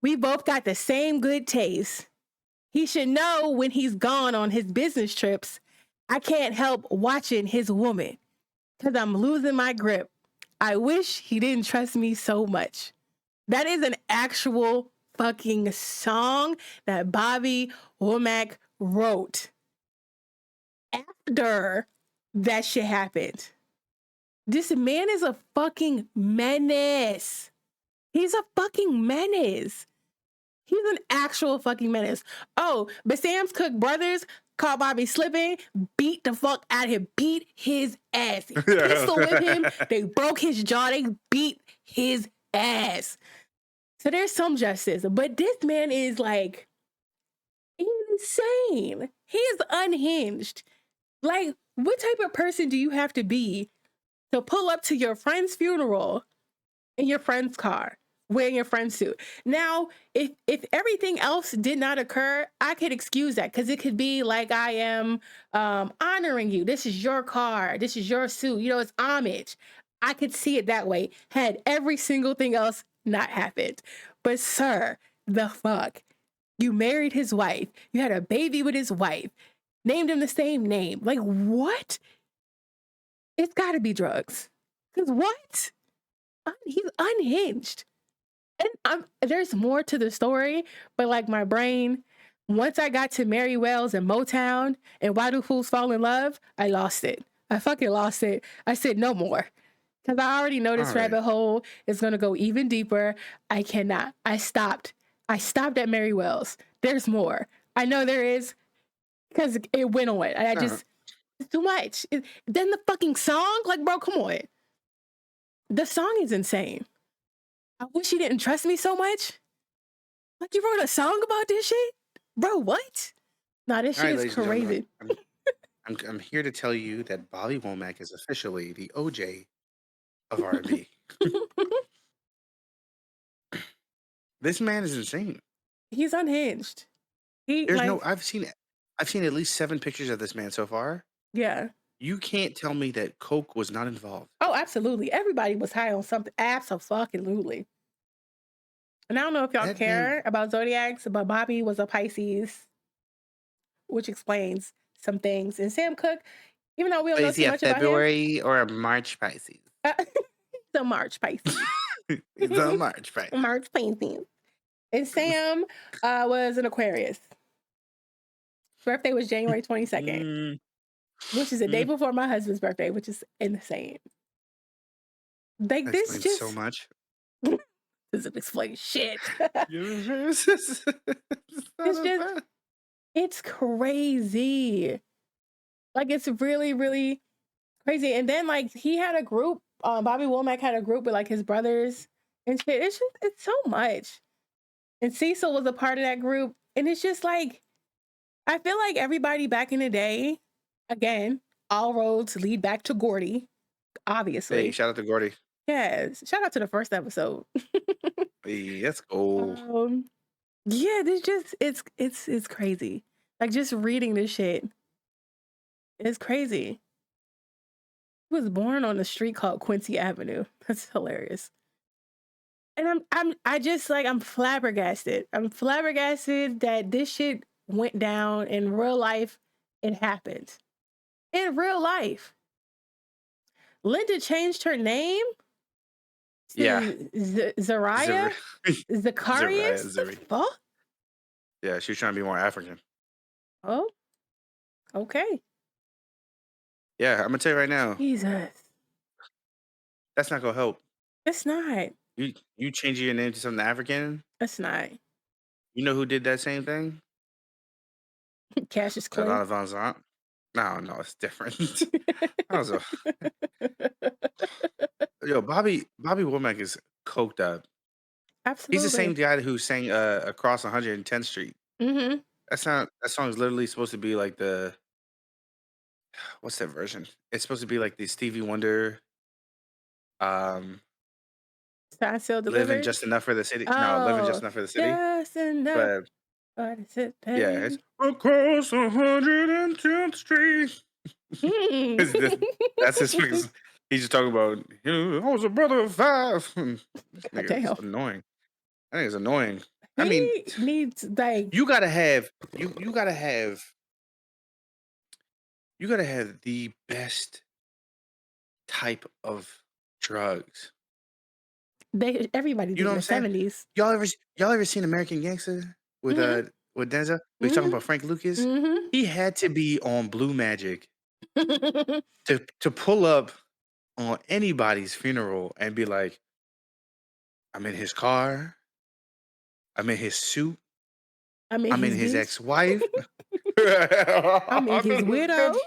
We both got the same good taste. He should know when he's gone on his business trips, I can't help watching his woman because I'm losing my grip. I wish he didn't trust me so much. That is an actual fucking song that Bobby Womack wrote after that shit happened. This man is a fucking menace. He's a fucking menace. He's an actual fucking menace. Oh, but Sam's Cook brothers caught Bobby slipping, beat the fuck out of him, beat his ass. They pistol whipped him. They broke his jaw. They beat his ass. So there's some justice. But this man is like insane. He is unhinged. Like, what type of person do you have to be to pull up to your friend's funeral in your friend's car, wearing your friend's suit? Now, if everything else did not occur, I could excuse that because it could be like I am honoring you. This is your car. This is your suit. You know, it's homage. I could see it that way had every single thing else not happened. But sir, the fuck? You married his wife. You had a baby with his wife. Named him the same name. Like, what? It's got to be drugs. Because what? He's unhinged. And there's more to the story, but like my brain, once I got to Mary Wells and Motown and Why Do Fools Fall in Love, I lost it. I fucking lost it. I said no more. Because I already know this All right. rabbit hole is going to go even deeper. I cannot. I stopped. I stopped at Mary Wells. There's more. I know there is because it went on. And I just, it's too much. Then the fucking song, like, bro, come on. The song is insane. I wish you didn't trust me so much. Like, you wrote a song about this shit? Bro, what? Nah, this All shit right, is ladies and gentlemen, crazy. I'm here to tell you that Bobby Womack is officially the OJ of R&B. This man is insane. He's unhinged. He, There's no. like, I've seen at least 7 pictures of this man so far. yeah. You can't tell me that coke was not involved. Oh, absolutely. Everybody was high on something. Absolutely. And I don't know if y'all That man. care about zodiacs, but Bobby was a Pisces, which explains some things. And Sam Cooke, even though we don't know Is too he a much about him, February or a March Pisces? the March Pisces. He's a March Pisces. March Pisces. And Sam was an Aquarius. Birthday was January 22nd, which is the day before my husband's birthday, which is insane. Like, That this explains so just much. doesn't explain shit. It's It's just, it's crazy. Like, it's really, really crazy. And then, like, he had a group, Bobby Womack had a group with, like, his brothers and shit. It's just, it's so much. And Cecil was a part of that group. And it's just like, I feel like everybody back in the day, again, all roads lead back to Gordy, Hey, obviously. shout out to Gordy. Yes. Shout out to the first episode. Hey, let's go. Yeah, this just it's crazy. Like, just reading this shit. It's crazy. He was born on a street called Quincy Avenue. That's hilarious. And I just like I'm flabbergasted. I'm flabbergasted that this shit went down in real life. It happened. In real life. Linda changed her name Yeah. to Zariah? Zacharias? Zuri. Fuck? Yeah, she was trying to be more African. Oh, okay. Yeah, I'm gonna tell you right now, Jesus. that's not gonna help. It's not. You changing your name to something African. It's not. You know who did that same thing? Cassius Clay. Atlanta Van Zant. No, it's different. That was a yo. Bobby Womack is coked up. He's the same Absolutely. guy who sang across 110th Street. Mm-hmm. That song is literally supposed to be like the what's that version? It's supposed to be like the Stevie Wonder, um, Signed, sealed, "Living delivered. Just Enough for the City." No, "Living Just Oh, Enough for the City." just enough. But What is it? yeah, it's across 110th Street. Mm. It's that's his. He's just talking about. I was a brother of 5. This nigga is Damn. annoying. I think it's annoying. I mean, He needs like you gotta have you gotta have the best type of drugs. everybody You did know in what I'm the saying? 70s. Y'all ever seen American Gangster Mm-hmm. with Denzel? We talking Mm-hmm. about Frank Lucas. Mm-hmm. He had to be on Blue Magic to pull up on anybody's funeral and be like, I'm in his car, I'm in his suit, I'm in I'm in his his bitch. ex-wife. I'm in I'm his in his widow. bitch.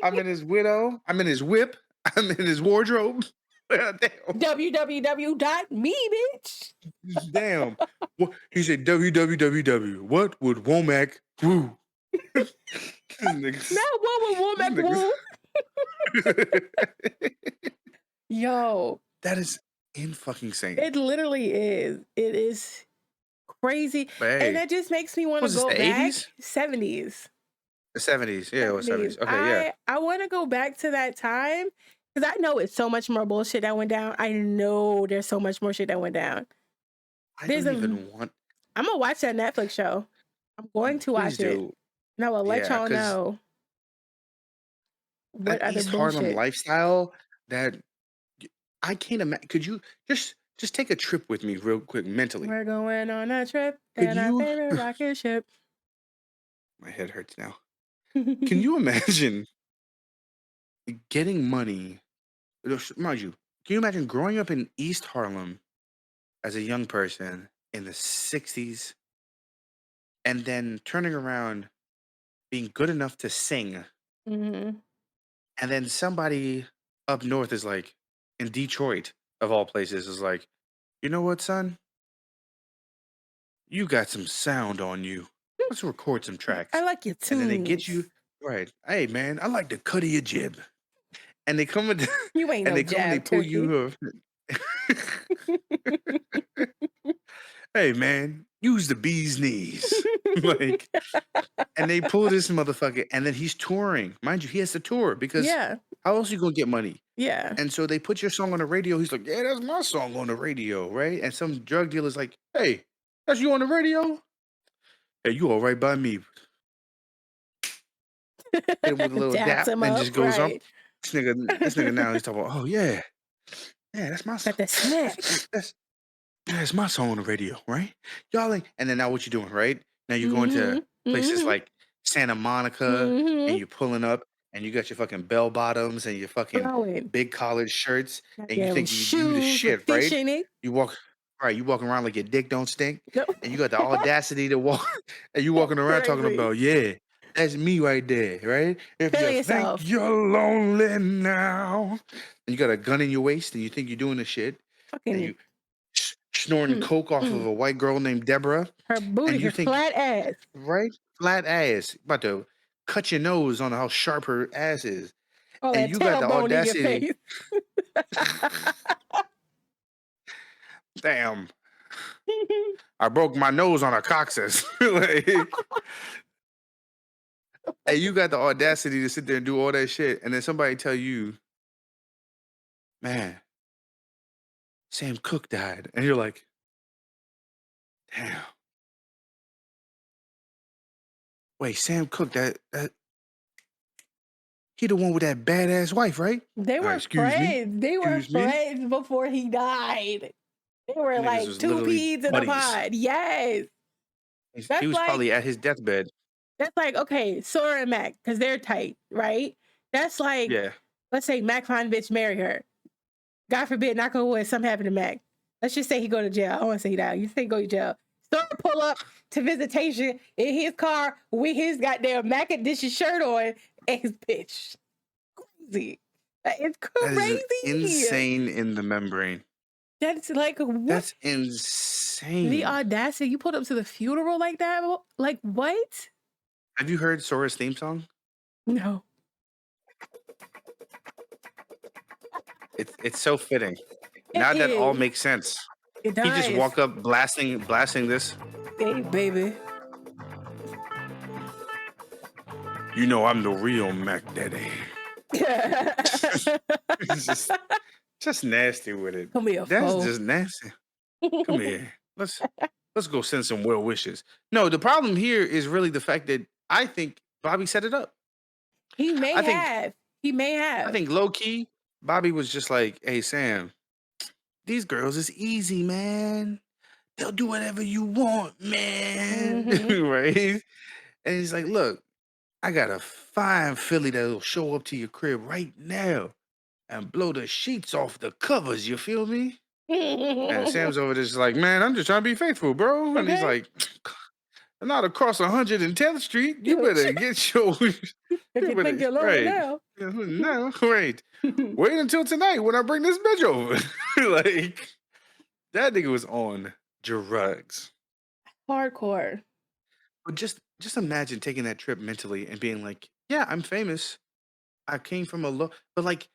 I'm in his widow. I'm in his whip. I'm in his wardrobe. Damn. www.me, bitch. Damn. He said www. What would Womack woo? This niggas. Not what would This Womack niggas. woo. Yo, That is in fucking insane. it literally is. It is crazy. But And hey, that just makes me want to was this go the back. 80s? 70s. The 70s. Yeah, it was 70s. 70s. Okay, yeah. I want to go back to that time because I know it's so much more bullshit that went down. I know there's so much more shit that went down. I There's don't a. even want. I'm gonna watch that Netflix show. I'm going to Please watch it, do. and I will let Yeah, y'all because know what that other East Harlem bullshit. lifestyle, that I can't imagine. Could you just take a trip with me real quick mentally? We're going on a trip Could in our you? favorite rocket ship. My head hurts now. Can you imagine getting money? Mind you, can you imagine growing up in East Harlem as a young person in the 60s and then turning around being good enough to sing, hmm and then somebody up north is like, in Detroit of all places, is like, you know what, son? You got some sound on you. Let's record some I tracks. like your And then they get tunes. you right. Hey man, I like the cut of your jib. And they come and You ain't and no they come and they jab pull turkey. you hey man, use the bee's knees. Like, and they pull this motherfucker, and then he's touring. Mind you, he has to tour because Yeah, how else you gonna get money? yeah. And so they put your song on the radio. He's like, yeah, that's my song on the radio, right? And some drug dealer's like, hey, that's you on the radio? Hey, you all right by me? Hit him with a little Daps dap, him then up, just goes up. right? This nigga now he's talking about, oh yeah, yeah, that's my Got song. the smack. That's Yeah, it's my song on the radio, right? Y'all like, and then now what you doing, right? Now you're going Mm-hmm. to places Mm-hmm. like Santa Monica and Mm-hmm. you're pulling up and you got your fucking bell bottoms and your fucking Flowing. big collared shirts and you Goddamn think you the shoes with shit, fish right? in it. You walk right, you walking around like your dick don't stink No. and you got the audacity to walk and you walking around talking Crazy. about, yeah, that's me right there, right? If Feel you think yourself. you're lonely now and you got a gun in your waist and you think you're doing the shit and Fucking you snorting mm, coke off of mm. a white girl named Deborah, Her booty, and you her think, flat ass. right, flat ass, about to cut your nose on how sharp her ass is, All and that you got the tailbone in your audacity. face. Damn, I broke my nose on a coccyx. Like, and you got the audacity to sit there and do all that shit, and then somebody tell you, man, Sam Cooke died, and you're like, damn, wait, Sam Cooke, that he the one with that badass wife, right? They were Excuse me, friends. They were excuse me. friends before he died. They were Niggas like was two literally peas in a buddies. pod. Yes. He That's was like probably at his deathbed. okay, Sora and Mac, because they're tight, right? That's like, Yeah. let's say Mac find bitch, marry her. God forbid, knock on wood, something happened to Mac. Let's just say he go to jail. I don't want to say that. You say go to jail. Sora pull up to visitation in his car with his goddamn Mac and dish shirt on and his bitch. Crazy. It's That is crazy. insane in the membrane. That's like what That's the insane. audacity. You pulled up to the funeral like that? Like what? Have you heard Sora's theme song? No. It's so fitting. It Now that all is. makes sense. It He just does. walk up blasting this. Hey, baby. You know I'm the real Mac Daddy. It's just nasty with it. Come here, That's foe. just nasty. Come here. Let's go send some well wishes. No, the problem here is really the fact that I think Bobby set it up. He may I think have. He may I have. think low key, Bobby was just like, "Hey Sam, these girls is easy, man. They'll do whatever you want, man." Mm-hmm. Right? And he's like, "Look, I got a fine filly that'll show up to your crib right now and blow the sheets off the covers. You feel me?" And Sam's over there just like, "Man, I'm just trying to be faithful, bro." And he's Okay. like, not across 110th Street. You Yo, better get your if you you better think you're lonely right. now. No, right. Wait until tonight when I bring this bitch over. Like that nigga was on drugs. Hardcore. But just imagine taking that trip mentally and being like, yeah, I'm famous. I came from a low, but like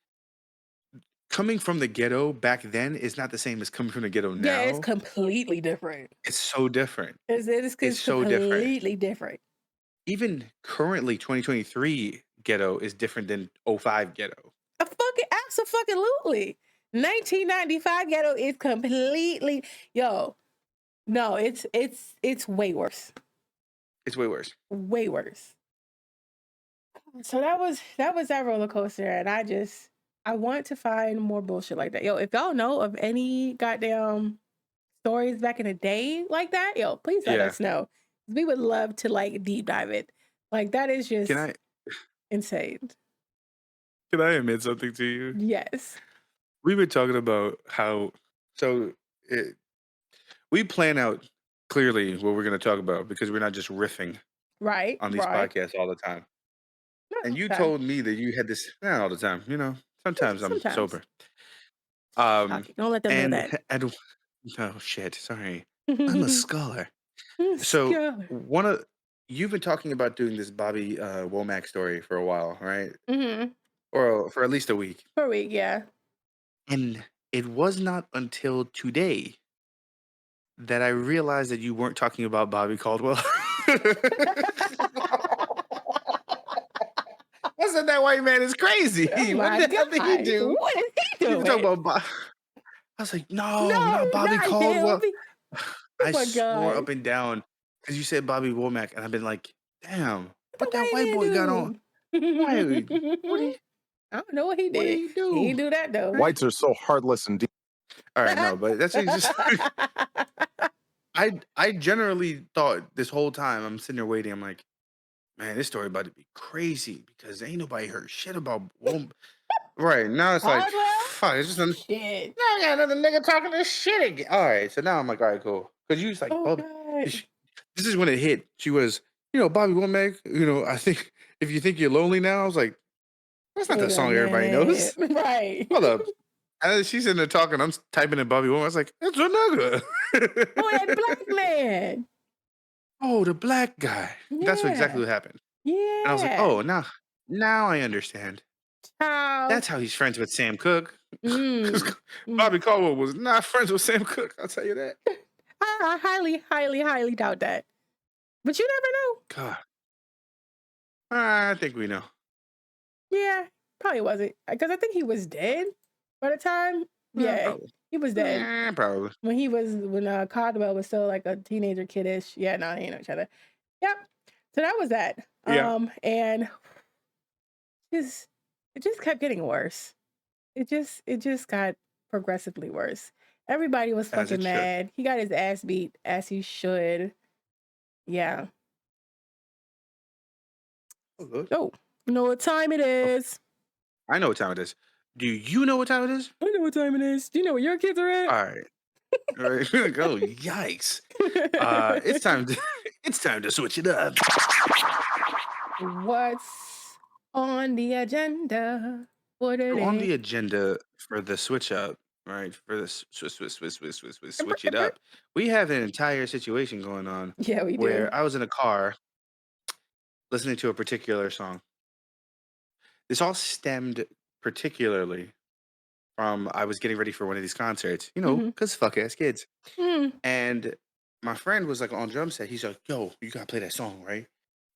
coming from the ghetto back then is not the same as coming from the ghetto Yeah, it's now. completely different. It's so different. It's It's so different. completely different. Even currently, 2023 ghetto is different than '05 ghetto. A fucking absolutely. 1995 ghetto is completely yo. No, it's way worse. It's way worse. Way worse. So that was that roller coaster, and I want to find more bullshit like that. Yo, if y'all know of any goddamn stories back in the day like that, yo, please let Yeah. us know. We would love to like deep dive it. Like that is Can just I insane. can I admit something to you? Yes. We've been talking about how so it, we plan out clearly what we're going to talk about because we're not just riffing Right. on these Right. podcasts all the time. Not And all you the time. told me that you had this not all the time, sometimes I'm Sometimes. sober. Um Okay, don't let them know that. and no shit, sorry. I'm a scholar. So Scar. one of you've been talking about doing this Bobby Womack story for a while, right? Mm-hmm. Or for at least a week. Per week, yeah. And it was not until today that I realized that you weren't talking about Bobby Caldwell. I said that white man is Oh crazy. What my the hell did he god. do? What is he You talk doing? about I was like, no, No, not Bobby not him. Caldwell. Oh I my swore god. up and down because you said Bobby Womack, and I've been like, damn, What the what that white white man boy got on? do? Why? What he? I don't know what he What did did. he He do? didn't do that though. Right? Whites are so heartless and deep. All right, no, but that's just. I generally thought this whole time I'm sitting there waiting. I'm like, man, this story about to be crazy because ain't nobody heard shit about. Right now it's like, Hardwell? fuck, it's just Shit. now I got another nigga talking this shit again. All right, so now I'm like, all right, cool. Because you was like, Oh Bobby, god. this is when it hit. She was, Bobby Womack. I think if you think you're lonely now, I was like, that's not the Wait a song everybody minute. knows. Right. Hold up. And then she's in there talking. I'm typing in Bobby Womack. I was like, it's a Oh, that nigga. black man. Oh, the black guy. That's what exactly Yeah. what happened. And I was like, Yeah. oh, now I understand. Child. That's how he's friends with Sam Cooke. Because Mm. Mm. Bobby Caldwell was not friends with Sam Cooke. I'll tell you that. I highly, highly, highly doubt that. But you never know. God, I think we know. Yeah, probably wasn't. Because I think he was dead by the time. Yeah, Probably. he was dead. Probably. When Caldwell was still like a teenager kiddish. Yeah, no, they know each other. Yep. So that was that. Yeah. And just it just kept getting worse. It just got progressively worse. Everybody was As it fucking should. mad. He got his ass beat as he should. Yeah. Oh, good. Oh, you know what time it Oh, is. I know what time it is. Do you know what time it is? I know what time it is. Do you know where your kids are at? All right. All right. Oh, yikes. It's time to it's time to switch it up. What's on the agenda for So on today? the agenda for the switch up, right? For the switch it up, we have an entire situation going on Yeah, we do. where I was in a car listening to a particular song. This all stemmed particularly from I was getting ready for one of these concerts, Mhm. because fuck ass kids. Mm. And my friend was like on drum set. He's like, yo, you gotta play that song, right?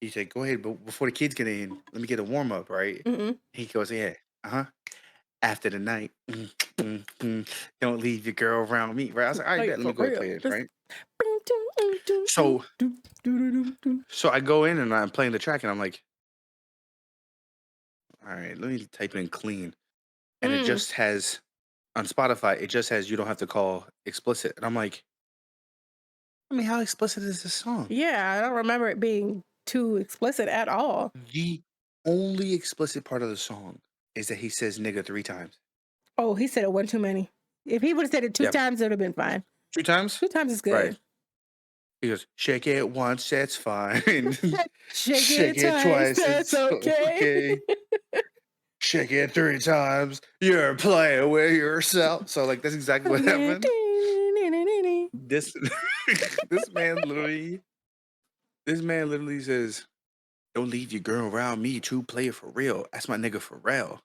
He said, go ahead, but before the kids get in, let me get a warm up, right? Mhm. He goes, yeah, after the night, don't leave your girl around me, right? I was like, all right, Like bet, let me for go ahead and real. play this, Just right? So, so I go in and I'm playing the track, and I'm like, all right, let me type in clean, and it Mm. just has on Spotify, it just has you don't have to call explicit, and I'm like, I mean, how explicit is this song? Yeah, I don't remember it being too explicit at all. The only explicit part of the song is that he says nigga 3 times. Oh, he said it one too many. If he would have said it two Yep. times, it would have been fine. 2 times? 2 times is Right. good. He goes, "Shake it once, it's fine. Shake Shake it it twice, twice, that's it's okay. okay. Shake it 3 times, you're playing with yourself." So, like, that's exactly what happened. This this man literally says, "Don't leave your girl around me, true player for real. That's my nigga for real."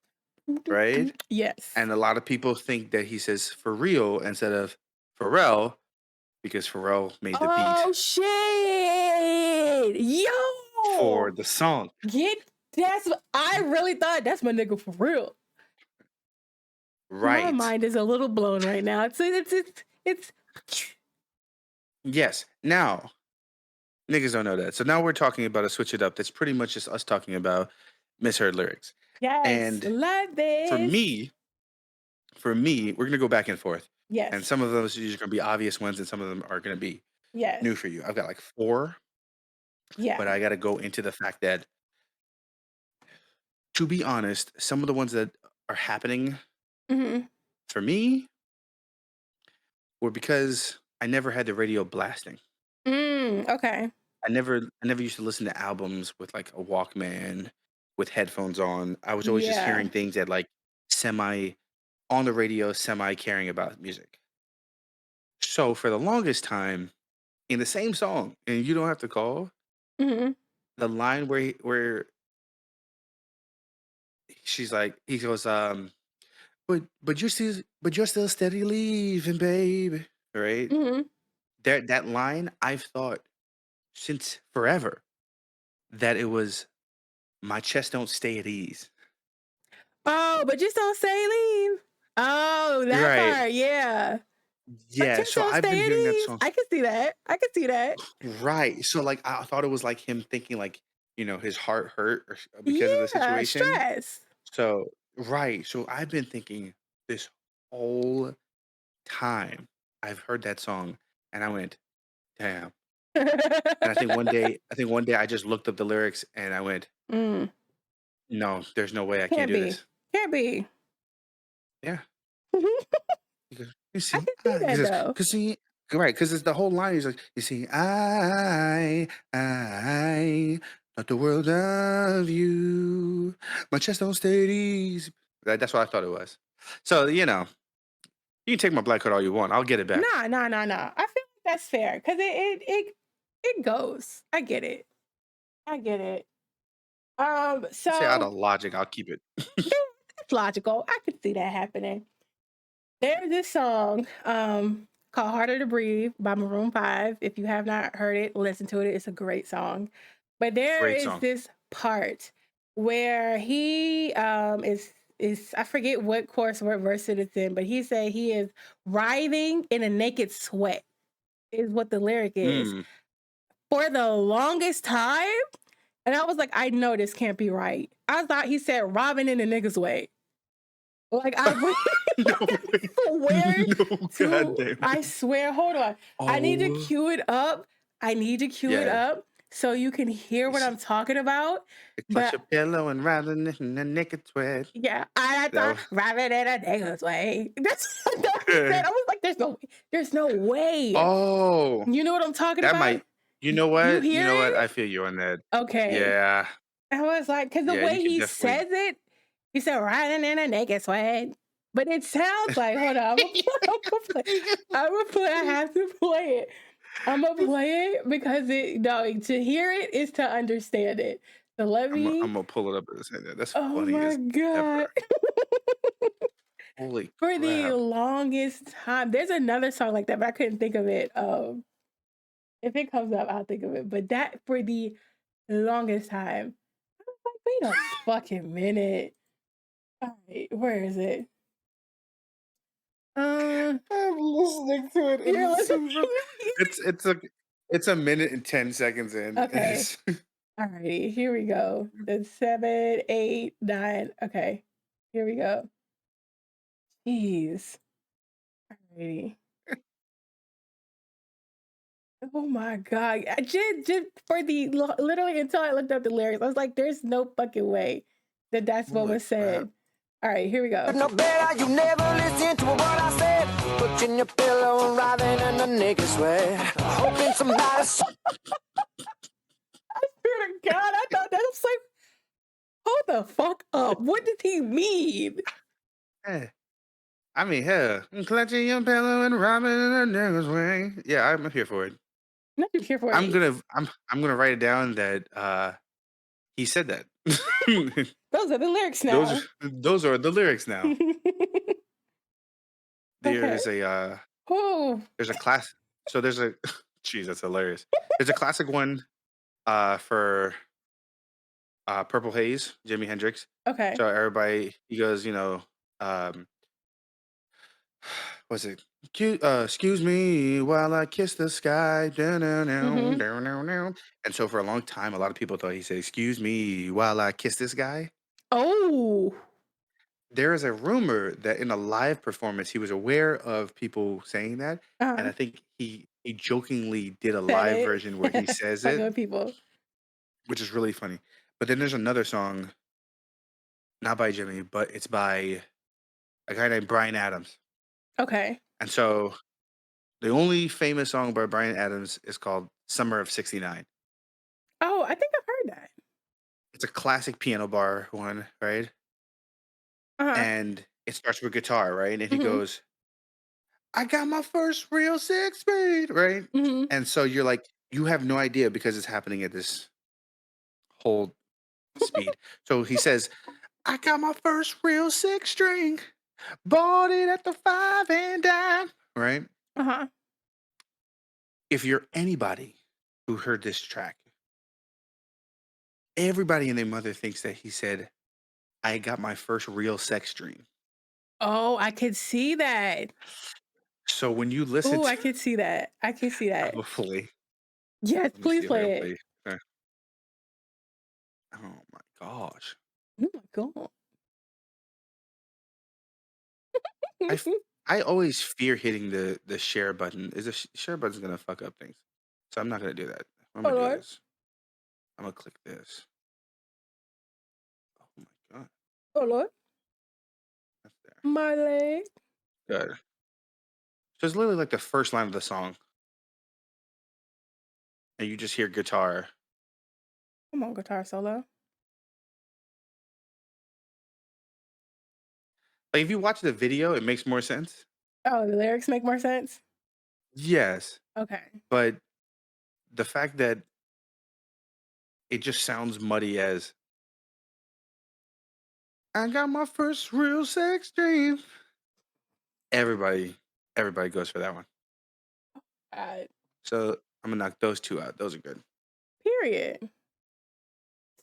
Right? Yes. And a lot of people think that he says "for real" instead of "Pharrell" because Pharrell made the beat Oh shit! for Yo! the song. Get I really thought that's my nigga for real. My Right. mind is a little blown right now. It's Yes. Now, niggas don't know that. So now we're talking about a switch it up that's pretty much just us talking about misheard lyrics. yes, And love for this. me, we're gonna go back and forth. And Yes, some of those are gonna be obvious ones and some of them are gonna be new yes, for you. I've got like 4, but yeah. I gotta go into the fact that, to be honest, some of the ones that are happening Mhm. for me were because I never had the radio blasting. Okay. I never used to listen to albums with like a Walkman with headphones on. I was always just Yeah. hearing things that like semi on the radio, semi caring about music. So for the longest time, in the same song, and you don't have to call, Mhm. the line where he goes, but you're still steady leaving, baby. Right? Mhm. That line I've thought since forever that it was my chest don't stay at ease. Oh, but just don't say leave. Oh, that Right. part, yeah. But Yeah, just so don't I've been stay at hearing that ease. song. I can see that. I can see that. Right. So, like, I thought it was like him thinking like, his heart hurt because of the Yeah, situation. stress. So right. So I've been thinking this whole time I've heard that song and I went, "Damn." And I think one day I just looked up the lyrics and I went, Mm, "No, there's no way I can't can't do be. this." Can't be. Yeah. Because you I see, can see he that says, though. "Cause see," right? Because it's the whole line. He's like, "You see, I thought the world of you. My chest don't stay at ease." That's what I thought it was. So you can take my black card all you want. I'll get it back. Nah, nah, nah, nah. I feel like that's fair because it goes. I get it. I get it. Say out So of logic, I'll keep it. yeah, that's logical. I could see that happening. There's this song called Harder to Breathe by Maroon 5. If you have not heard it, listen to it. It's a great song. But there Great is song. this part where he is I forget what chorus, what verse it is in, but he said he is writhing in a naked sweat, is what the lyric is. Mm. For the longest time. And I was like, I know this can't be right. I thought he said robbing in a nigga's way. Like I really No like I way. swear No, to goddamn I it. swear, hold on. I need to Oh, cue it up. I need to cue it yeah. up so you can hear You what see, I'm talking about. clutch But a pillow and rather in a naked sweat. yeah, I That thought was, rabbit in a nigga's way. That's what he said. I was like, there's no way. oh. You know what I'm talking That about? might you know You what? You hear know what? it? I feel you on that. Okay. Yeah. I was like, because the Yeah, you way can he definitely says it, he said riding in a naked sweat. But it sounds like, hold on, I'm gonna play, I'm gonna play. I'm gonna play. I have to play it. I'm gonna play it because to hear it is to understand it. So let I'm me. gonna pull it up in a second. That's Oh funny my as god! ever. Holy For the crap. longest time, there's another song like that, but I couldn't think of it. If it comes up, I'll think of it. But that for the longest time, I was like, wait a fucking minute. All right, where is it? Uh, I'm listening to it and you're it's listening. super it's a minute and 10 seconds in. Okay. Alrighty, here we go. It's 7, 8, 9. Okay, here we go. Jeez. Alrighty. Oh my god. I just for the literally until I looked up the lyrics, I was like, there's no fucking way that that's what Holy was crap. said. All right, here we go. No better, you never listen to what I said. Put you in your pillow and writhing in the naked sweat. Hoping somebody I swear to God, I thought that was like, hold the fuck up. What did he mean? Eh, I mean, hell, I'm clutching your pillow and robbing in a nigga's way. Yeah, I'm here for it. Not you here for I'm it. gonna I'm gonna write it down that he said that. Those are the lyrics those now. are those are the lyrics now. Okay. There's a Oh, there's a class. So there's a jeez, that's hilarious. There's a classic one for Purple Haze, Jimi Hendrix. okay. So everybody he goes, um what's it? Excuse me while I kiss the sky. Down, down, down, Mm-hmm. down, down, down. And so for a long time, a lot of people thought he said, "Excuse me while I kiss this guy." Oh, There is a rumor that in a live performance, he was aware of people saying that, and uh-huh. I think he jokingly did a Said live it. version where he says Fucking it, with people. which is really funny. But then there's another song, not by Jimmy, but it's by a guy named Brian Adams. Okay. And so the only famous song by Brian Adams is called "Summer of '69." Oh, I think I've heard that. It's a classic piano bar one, right? Uh-huh. And it starts with guitar, right? And he Mm-hmm. goes, "I got my first real sixth grade," right? Mm-hmm. And so you're like, you have no idea because it's happening at this whole speed. So he says, "I got my first real six string, bought it at the five and dime," right? Uh-huh. If you're anybody who heard this track, everybody and their mother thinks that he said, "I got my first real sex dream." Oh, I could see that. So when you listen Oh, to I could see that. I can see that. hopefully, Yes, let me please see if I can play it. play. Oh my gosh. Oh my God. I f I always fear hitting the share button. Is the share button's gonna fuck up things. So I'm not gonna do that. I'm Oh gonna do Lord. this. I'm gonna click this. Oh my god. Oh Lord. That's there. My leg. Good. So it's literally like the first line of the song, and you just hear guitar. Come on, guitar solo. Like, if you watch the video, it makes more sense. Oh, the lyrics make more sense? Yes, Okay. but the fact that it just sounds muddy as, "I got my first real sex dream." Everybody everybody goes for that one. Uh, So I'm gonna knock those 2 out. Those are good. period.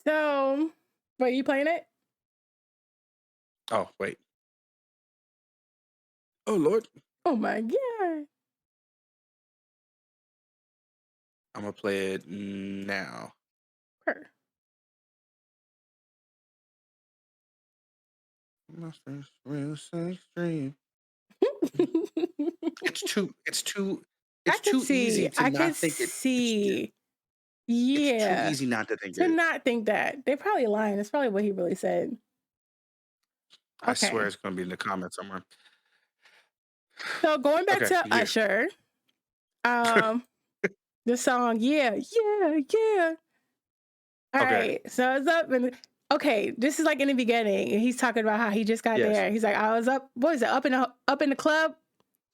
So, wait, you playing it? Oh, wait. Oh, Lord. Oh my God. Imma play it now. Her. My first real sex dream. It's too it's too I it's could too easy see. to I could not think see. it's too Yeah. easy not to think To it. not think that. They're probably lying. That's probably what he really said. I swear Okay. it's gonna be in the comments somewhere. So going back Okay, to yeah. Usher, um, the song, yeah, yeah, yeah. All Okay, right. So it's up and okay, this is like in the beginning. And he's talking about how he just got yes, there. He's like, I was up, what is it, up in the club,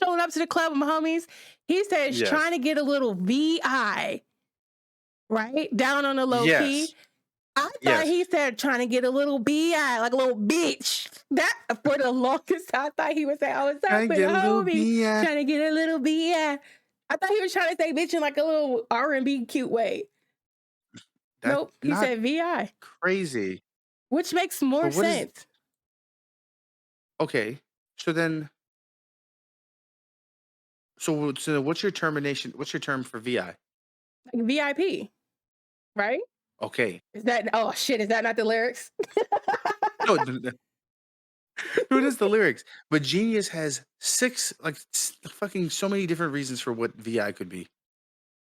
showing up to the club with my homies. He says trying yes, to get a little VI, right? Down on the low key. yes, I thought yes. he said trying to get a little BI, like a little bitch. That for the longest time, I thought he was saying, I was Trying up to with a get a little homie bi. trying to get a little BI. I thought he was trying to say bitch in like a little R&B cute way. That's Nope, he not said VI, crazy. which makes But more what is sense. okay, so then so what's your term for VI? Like VIP, right? Okay. Is that oh shit, is that not the lyrics? No, no, it is the lyrics. But Genius has 6, like, fucking so many different reasons for what VI could be.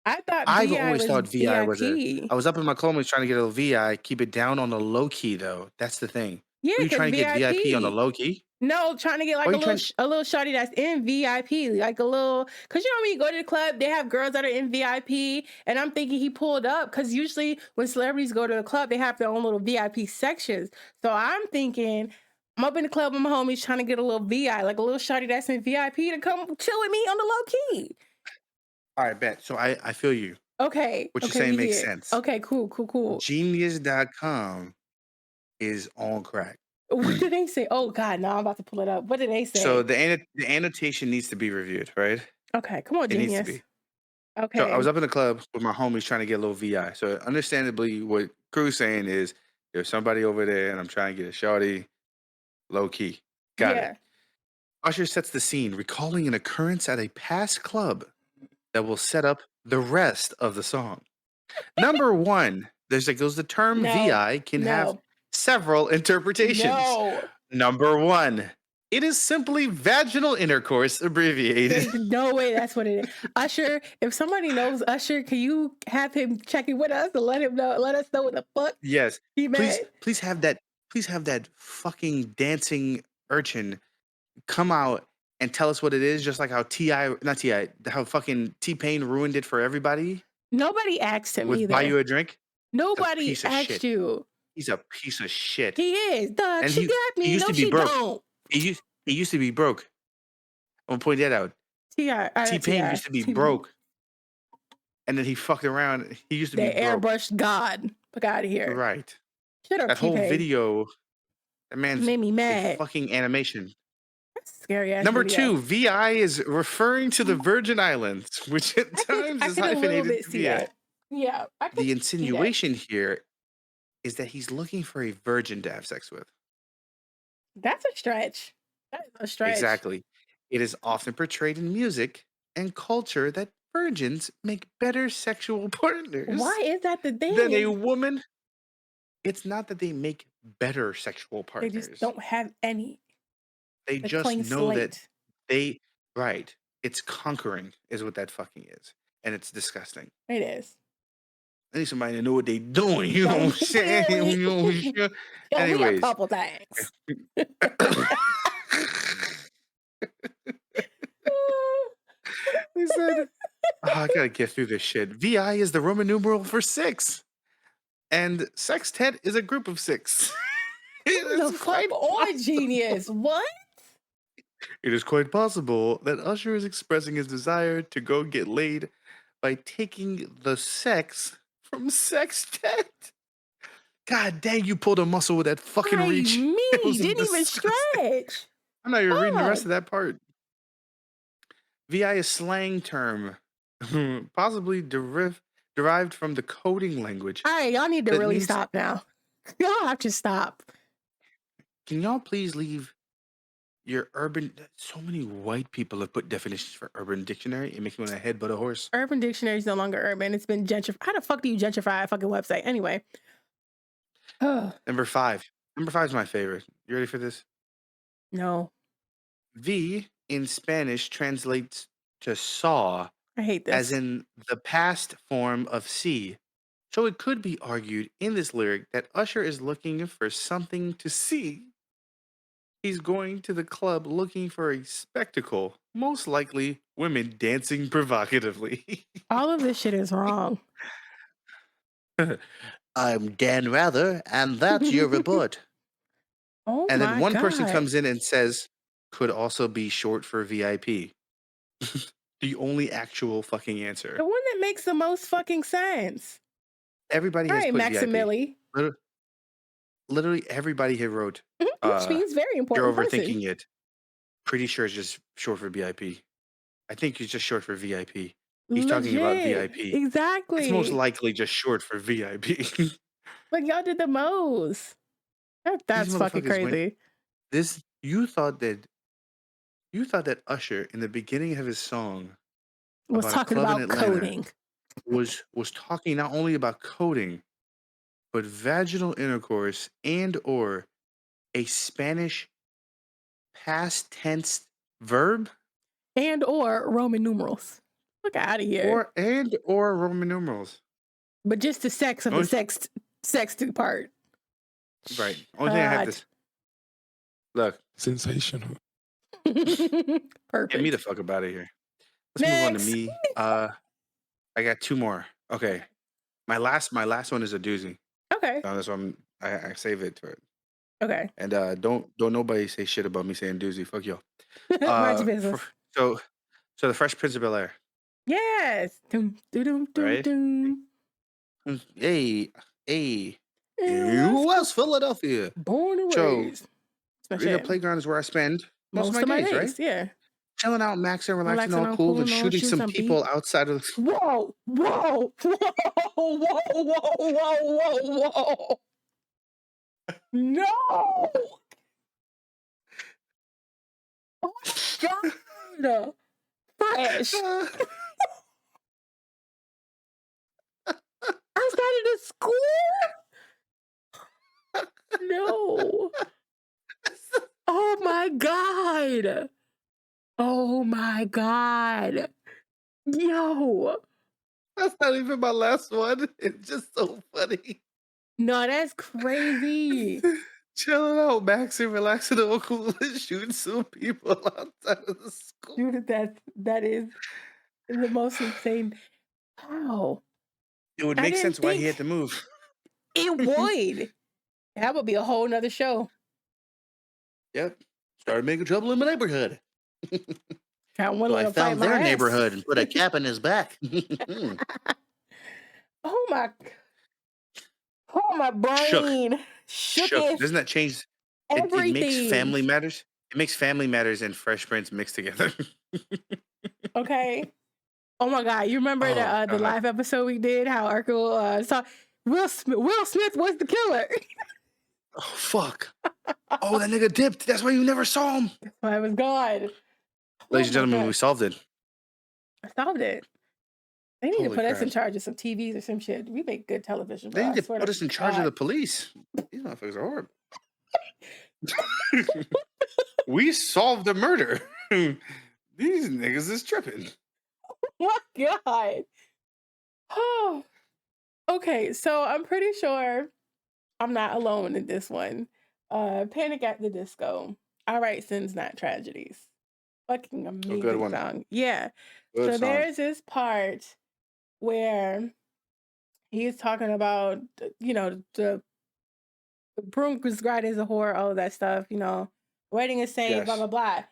I thought I've VI always was thought VI was a VIP. I was up in my Columbus trying to get a VI, keep it down on the low key, though. That's the thing. Yeah, Are you because trying to get VIP on the VIP. low key? No, trying to get Why like are you trying? a little shorty that's in VIP, like a little, cause you know when you go to the club, they have girls that are in VIP, and I'm thinking he pulled up, cause usually when celebrities go to the club, they have their own little VIP sections. So I'm thinking I'm up in the club with my homies trying to get a little VI, like a little shorty that's in VIP to come chill with me on the low key. All right, bet. So I feel you. Okay, What you're okay, saying we makes did. sense. Okay, cool. Genius.com is on crack. What did they say? Oh God, no, I'm about to pull it up. What did they So say? the annotation needs to be reviewed, right? Okay, come on, It needs to genius. be. So I was Okay, up in the club with my homies trying to get a little VI. So understandably, what Crew's saying is there's somebody over there, and I'm trying to get a shawty low key. Got it. yeah. Usher sets the scene, recalling an occurrence at a past club that will set up the rest of the song. Number one, the term No, VI can have no, several interpretations. no. Number one, it is simply vaginal intercourse abbreviated. There's no way that's what it is. Usher, if somebody knows Usher, can you have him check in with us and let him know, let us know what the fuck Yes. he Please, meant? please have that fucking dancing urchin come out and tell us what it is, just like how not Ti, how fucking T-Pain ruined it for everybody Nobody asked him with Buy either. You a Drink. He's a Nobody piece of asked shit. you. He's a piece of shit. He is. Dog, And she got he me. used No, to be she broke. don't. He used to be broke. I'm gonna point that out. T.I. T-Pain used to be broke. And then he fucked around. He used to be They broke. airbrushed God. Fuck out of here. Right. Shut up, That whole T-Pain. video, that man's Made me a mad. fucking animation. That's a scary ass Number video. two, VI is referring to the Virgin Islands, which at times I is could a little hyphenated bit to see VI. that. Yeah, I could The see that. insinuation here is that he's looking for a virgin to have sex with. That's a stretch. That is a stretch. Exactly. It is often portrayed in music and culture that virgins make better sexual partners Why is that the than a thing? woman. It's not that they make better sexual They just partners. don't have any. They A just clean know that slate. they right. It's conquering is what that fucking is. And it's disgusting. It is. I need somebody to know what they doing. You know what I'm Don't saying? really You know what I'm saying? tell me a Anyways. couple things. He said, "Oh, I gotta get through this shit. VI is the Roman numeral for 6. And sextet is a group of 6. Who the fuck on Genius? What? It is quite possible that Usher is expressing his desire to go get laid by taking the sex from sextet. God dang, you pulled a muscle with that fucking I reach. It me was didn't even disgusting. stretch. I'm not even reading the rest Fuck. of that part. VI is slang term, possibly derived from the coding language. All right, y'all need to That really means, stop now. Y'all have to stop. can y'all please leave your urban? So many white people have put definitions for urban dictionary. It makes me want to headbutt a horse. Urban Dictionary is no longer urban. It's been gentrified. How the fuck do you gentrify a fucking website? Anyway. Number 5. Number 5 is my favorite. You ready for this? No, V in Spanish translates to saw, I hate as this. in the past form of see. So it could be argued in this lyric that Usher is looking for something to see. He's going to the club looking for a spectacle, most likely women dancing provocatively. All of this shit is wrong. I'm Dan Rather, and that's your report. Oh And then my one person God. comes in and says, could also be short for VIP. The only actual fucking answer. The one that makes the most fucking sense. Everybody All has right, put VIP. Maximili. Literally everybody here wrote, Which means very you're important person. overthinking it. Pretty sure it's just short for VIP. I think it's just short for VIP. He's talking about Legit. VIP. It's most Exactly. likely just short for VIP. Like y'all did the most. These That's fucking motherfuckers went crazy. this you thought that Usher in the beginning of his song Was about a talking club in about Atlanta coding. was talking not only about coding, but vaginal intercourse and or a Spanish past tense verb And or Roman numerals. Look out of here. or Roman numerals. But just the sex of the Only, sex part. right. Only thing I have to Look, Sensational. get me the Perfect. fuck up out of here. Let's move on to Next. me. I got 2 more. Okay. My last one is a doozy. Okay. So that's why I save it for it. Okay. And don't nobody say shit about me saying doozy. Fuck y'all. Mind your For, business. so the Fresh Prince of Bel-Air, Yes. Doom, doom, doom, doom, right? doom. Hey, In West Philadelphia. born and So raised. That's my the shit. playground is where I spend most of Most my of my days, right? days, yeah. Chilling out, maxing, relaxing, Relaxing all on cool, cool and and all, shooting shoot some some people beat. outside of. Whoa, whoa, whoa, whoa, whoa, whoa, whoa, whoa. No! Oh my God! Fresh. Outside of the school? No. Oh my God. Oh my God. Yo. That's not even my last one. It's just so funny. No, that's crazy. Chilling out, maxing, relaxing, all cool, and shooting some people outside of the school. Dude, that is the most insane. Wow. It would I make didn't sense why he had think to move. it would. That would be a whole nother show. Yep. Started making trouble in my neighborhood. Found one So I to fight found my their ass. neighborhood and put a cap in his back. Oh my brain. Shook Shook. it. Doesn't that change? It makes Everything. Family Matters. It makes Family Matters and Fresh Prince mixed together. Okay. Oh my God. You remember Oh the God. live episode we did? How Urkel saw Will Smith was the killer. Oh fuck. Oh, that nigga dipped. That's why you never saw him. I was gone. Ladies and gentlemen, we solved it. I solved it. They need to Holy put us in crap. charge of some TVs or some shit. We make good television, bro. They I need to swear put to us in charge of God. the police. These motherfuckers are horrible. We solved the murder. These niggas is tripping. Oh my God. Oh. Okay, so I'm pretty sure I'm not alone in this one. Panic at the Disco. I write sins, not tragedies. Fucking A good amazing one. song. Yeah. Good So song. there's this part where he's talking about, the broom was right as a whore, all of that stuff, wedding is saying, blah, Yes. blah, blah.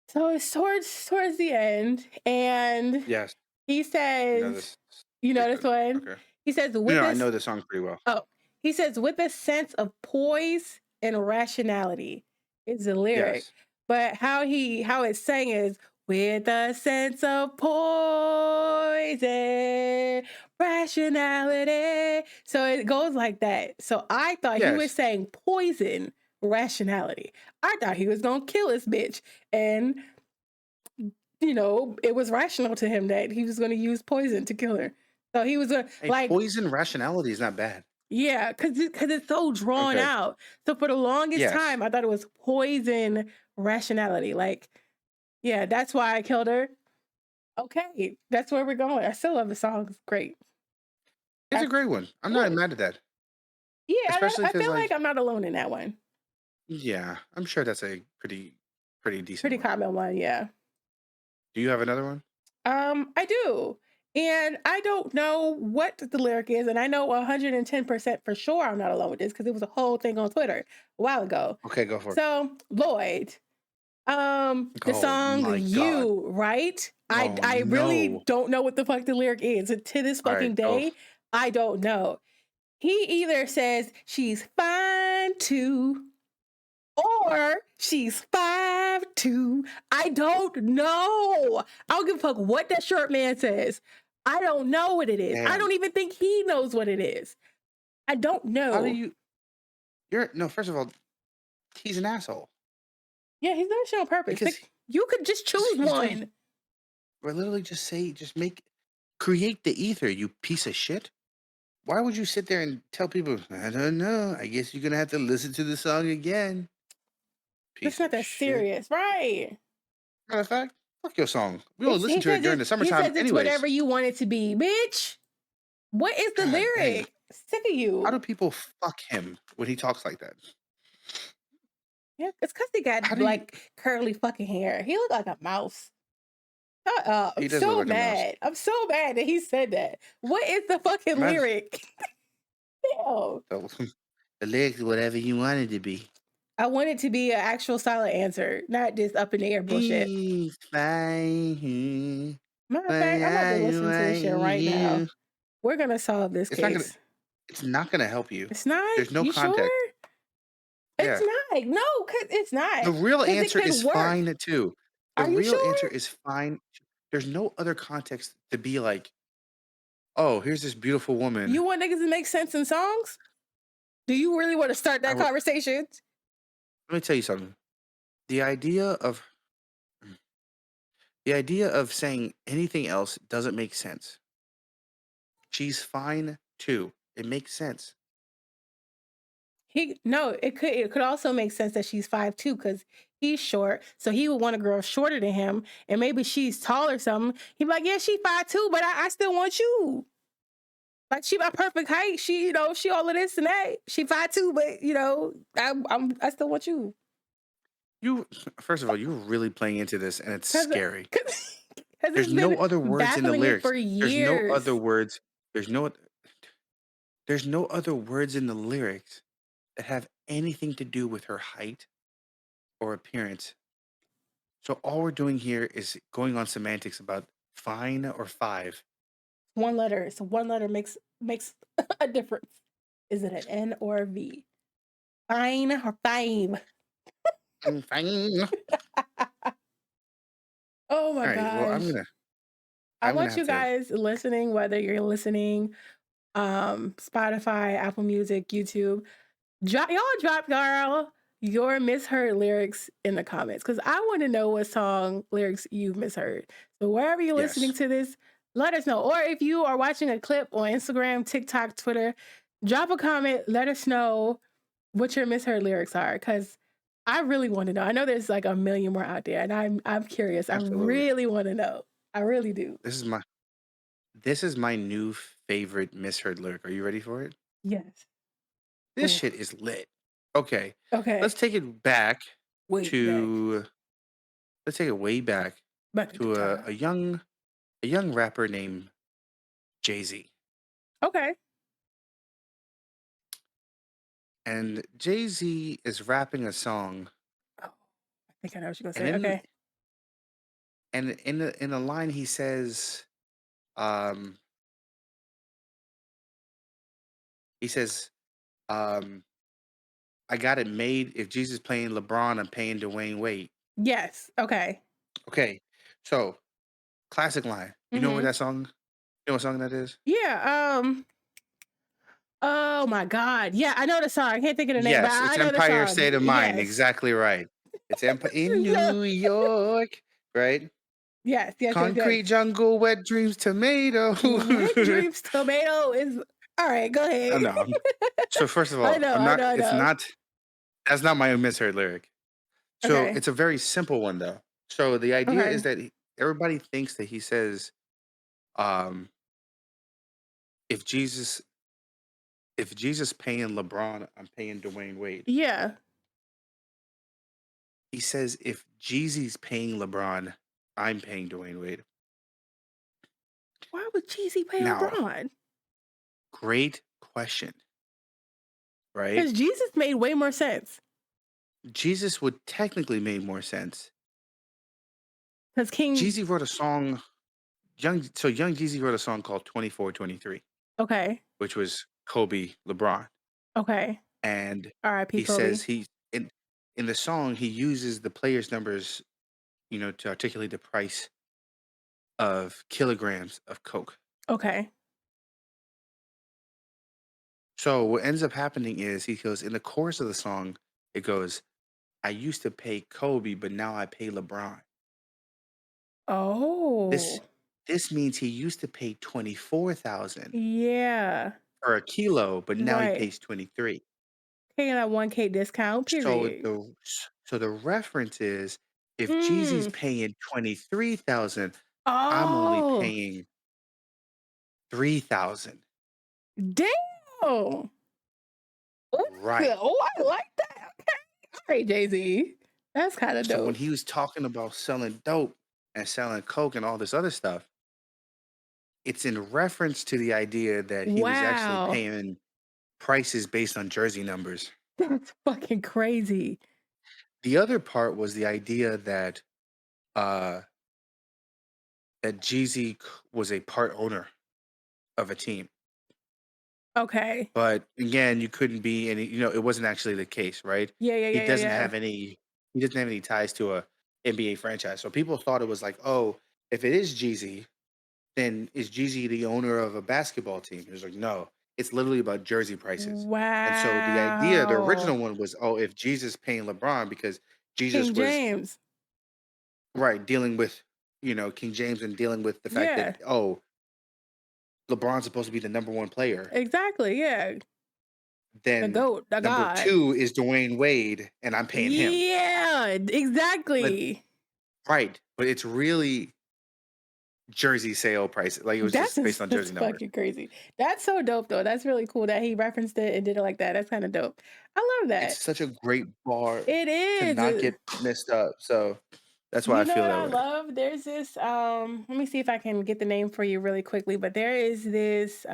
So it's towards the end, and Yes. he I know says, this. you know this one? Okay. He says, No, I know this song pretty well. Oh, he says, with a sense of poise and rationality is the lyric. Yes. But how it's saying is, with a sense of poise and rationality. So it goes like that. So I thought he was Yes. saying poison rationality. I thought he was going to kill his bitch. And, it was rational to him that he was going to use poison to kill her. So he was Hey, poison rationality is not bad. yeah, because it's so drawn Okay. out. So for the longest Yes. time, I thought it was poison rationality. Like, yeah, that's why I killed her. Okay, that's where we're going. I still love the song. It's great. It's a great one. I'm not mad at that. Yeah, Especially I because, feel like I'm not alone in that one. yeah, I'm sure that's a pretty decent Pretty one. common one, yeah. Do you have another one? I do. And I don't know what the lyric is, and I know 110% for sure I'm not alone with this because it was a whole thing on Twitter a while ago. Okay, go for it. So, Lloyd, the Oh song my You, right? Oh, I really no. don't know what the fuck the lyric is. And to this All fucking right, go. day, I don't know. He either says she's fine too, or she's 5'2". I don't know. I don't give a fuck what that short man says. I don't know what it is. I Damn. don't even think he knows what it is. I don't know. How do you? No. First of all, he's an asshole. Yeah, he's doing shit on purpose. Because Like, you could just choose he's one. doing- Or literally just create the ether, you piece of shit. Why would you sit there and tell people, I don't know, I guess you're going to have to listen to the song again? It's not that serious, right? Matter of fact, fuck your song. We only listen to it during the He summertime says it's anyways. whatever you want it to be, bitch. What is the God dang. lyric? Sick of you. How do people fuck him when he talks like that? Yeah, it's because he got How do you like curly fucking hair. He looked like a mouse. Shut up. I'm he does look so like a mouse. mad. I'm so mad that he said that. What is the fucking Man, lyric? Damn. so the lyrics whatever you want it to be. I want it to be an actual solid answer, not this up in the air bullshit. He's fine. Matter of fact, I'm about to Why listen to this shit right now. you? We're gonna solve this It's not gonna case. it's not gonna help you. It's not? There's no You context. sure? It's Yeah. not. No, cause it's The not. real Cause it answer could is work. fine too. The Are you real answer sure? is fine. There's no other context to be like, oh, here's this beautiful woman. You want niggas to make sense in songs? Do you really want to start I that w- conversation? Let me tell you something. The idea of the idea of saying anything else doesn't make sense. She's fine too. It makes sense. It could also make sense that she's 5'2" because he's short. So he would want a girl shorter than him. And maybe she's tall or something. He'd be like, yeah, she 5'2", but I still want you. Like she my perfect height. She all of this and that. She 5'2", but I still want you. You first of all, you're really playing into this and it's Cause, scary. cause There's it's no been other words in the baffling it lyrics. for There's no years. other words. There's no there's no other words in the lyrics that have anything to do with her height or appearance. So all we're doing here is going on semantics about fine or five. One letter. So one letter makes a difference. Is it an N or a V? Fine or five? Fine. Oh my All right. Well, gosh. I I'm gonna want have you to. guys listening, whether you're listening, Spotify, Apple Music, YouTube, drop your misheard lyrics in the comments because I want to know what song lyrics you've misheard. So wherever you're listening Yes. to this, let us know. Or if you are watching a clip on Instagram, TikTok, Twitter, drop a comment. Let us know what your misheard lyrics are because I really want to know. I know there's like a million more out there, and I'm curious. I Absolutely. really want to know. I really do. This is my new favorite misheard lyric. Are you ready for it? Yes. This Cool. shit is lit. Okay. Let's Okay. take it back Wait, back. to let's take it way back Back in to time. a young rapper named Jay-Z. Okay. And Jay-Z is rapping a song Oh, I think I know what you're gonna and say. Okay. in the line he says um he says um I got it made. If Jesus playing LeBron, I'm paying Dwayne Wade. Yes. Okay. Okay. So classic line. You know where Mm-hmm. that song you know what song that is? Yeah. Oh my God. Yeah, I know the song. I can't think of the name, but Yes, I it's know the Empire song. State of Mind. Yes. Exactly right. It's Empire in No. New York, right? Yes. Yes. Yes. Yes. Concrete jungle, wet dreams, tomato. Wet Dreams Tomato is all right. Go Oh ahead. no. So first of I all, know. I'm I not. know. I It's know. not. That's not my misheard lyric. So Okay. it's a very simple one though. So the idea is Okay. that everybody thinks that he says, um, if Jesus, if Jesus paying LeBron, I'm paying Dwayne Wade. Yeah. He says if Jeezy's paying LeBron, I'm paying Dwayne Wade. Why would Cheesy pay Now, LeBron? great question, right? Because Jesus made way more sense. Jesus would technically make more sense. Because King. Jeezy wrote a song. Young Jeezy wrote a song called 24-23, Okay. which was Kobe LeBron. Okay. And R.I.P. he Kobe. says in the song he uses the players' numbers, to articulate the price of kilograms of coke. Okay. So what ends up happening is he goes in the chorus of the song, it goes, I used to pay Kobe, but now I pay LeBron. This Oh. this means he used to pay 24,000 Yeah. per a kilo, but now he Right. pays 23. Taking that 1K discount, So period. the reference is if Jeezy's Mm. paying 23,000, I'm only Oh. paying 3,000. Damn. Oh, Right. I like that. Okay. All right, Jay-Z. That's kind of So when dope. he was talking about selling dope and selling coke and all this other stuff, it's in reference to the idea that he was actually Wow. paying prices based on jersey numbers. That's fucking crazy. The other part was the idea that uh that Jeezy was a part owner of a team. Okay. But again, you couldn't be any, it wasn't actually the case, right? Yeah, yeah, He yeah, yeah, doesn't yeah. have any he doesn't have any ties to a NBA franchise. So people thought it was like, oh, if it is Jeezy, then is Jeezy the owner of a basketball team? He was like, no, it's literally about jersey prices. And so the idea, the Wow. original one was, oh, if Jesus paying LeBron because Jesus King was James. right dealing with, King James and dealing with the fact Yeah, that, oh, LeBron's supposed to be the number one player. exactly. Yeah. The Then GOAT, the number God. two is Dwayne Wade, and I'm paying him. Yeah, But exactly. right, but it's really jersey sale price. Like it was just based on That's jersey numbers. fucking crazy. That's so dope though. That's really cool that he referenced it and did it like that. That's kind of dope. I love It's that. such a great bar It to is. not get messed up. So that's why You I know feel what that I way. love? There's this let me see if I can get the name for you really quickly, but there is this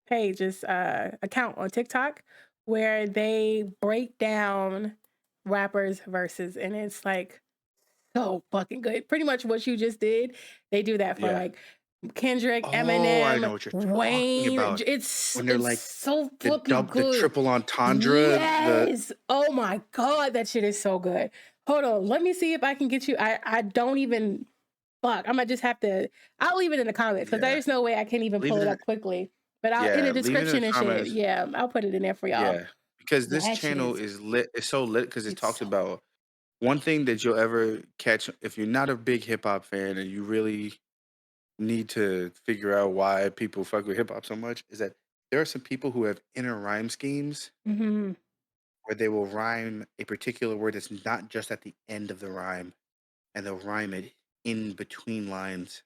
page, this account on TikTok where they break down rappers verses, and it's like so fucking good. Pretty much what you just did. They do that for Yeah. like Kendrick, Oh, I know Eminem, what you're talking Wayne. about. When they're It's like so fucking the good. triple entendre, the Yes. Oh my god, that shit is so good. Hold on, let me see if I can get you. I don't even fuck. I might just have to. I'll leave it in the comments because yeah. there's no way I can even Leave pull it it in up quickly. But I'll in the yeah, leave it in the description and shit. comments. Yeah, I'll put it in there for y'all. Yeah. Because this That shit channel is. is lit. It's so lit because it It's talks so. about one thing that you'll ever catch if you're not a big hip hop fan and you really need to figure out why people fuck with hip hop so much is that there are some people who have inner rhyme schemes Mhm. where they will rhyme a particular word that's not just at the end of the rhyme, and they'll rhyme it in between lines,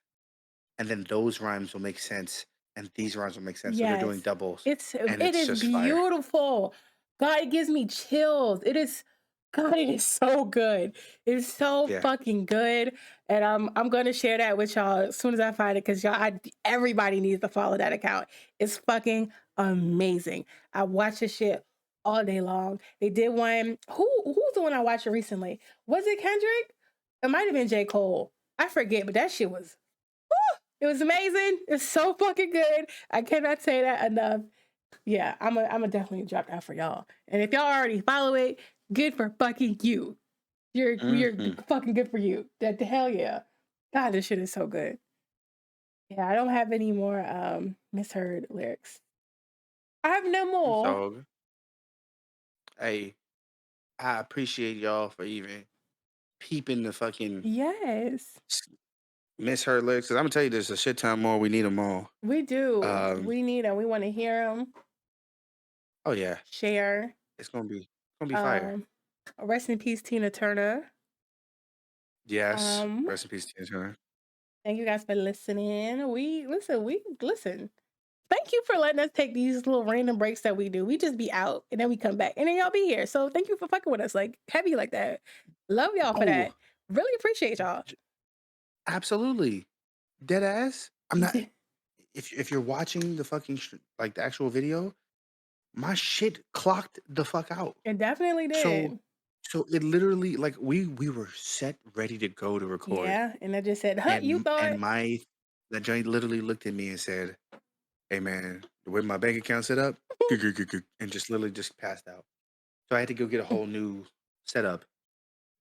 and then those rhymes will make sense, and these rhymes will make sense. So they're doing Yes. doubles, and It it's is just fire. beautiful. God, it gives me chills. It is God, it is so good. It's so Yeah. fucking good. And I'm gonna share that with y'all as soon as I find it because everybody needs to follow that account. It's fucking amazing. I watch this shit all day long. They did one. Who's the one I watched recently? Was it Kendrick? It might have been J. Cole. I forget, but that shit was it was amazing. It's so fucking good. I cannot say that enough. Yeah, I'm a definitely drop that for y'all. And if y'all already follow it, good for fucking you. You're Hmm. fucking good for you. That the hell yeah. God, this shit is so good. Yeah, I don't have any more misheard lyrics. I have no more. So, hey, I appreciate y'all for even peeping the fucking Yes, misheard lyrics. Cause I'm gonna tell you, there's a shit ton more. We need them all. we do. Um, We need them. We want to hear them. oh yeah, Share. it's gonna be fire. Um, rest in peace, Tina Turner. Yes, Um, rest in peace, Tina Turner. Thank you guys for listening. We listen. Thank you for letting us take these little random breaks that we do. We just be out and then we come back and then y'all be here. So thank you for fucking with us. Like heavy like that. Love y'all for Oh, that. Really appreciate y'all. absolutely, dead ass. I'm not. If you're watching the fucking like the actual video, my shit clocked the fuck out. It definitely So did. so it literally like we were set ready to go to record, Yeah. And I just said, huh, you and thought my that joint literally looked at me and said, "Hey man, the way my bank account set up," and just literally just passed out. So I had to go get a whole new setup,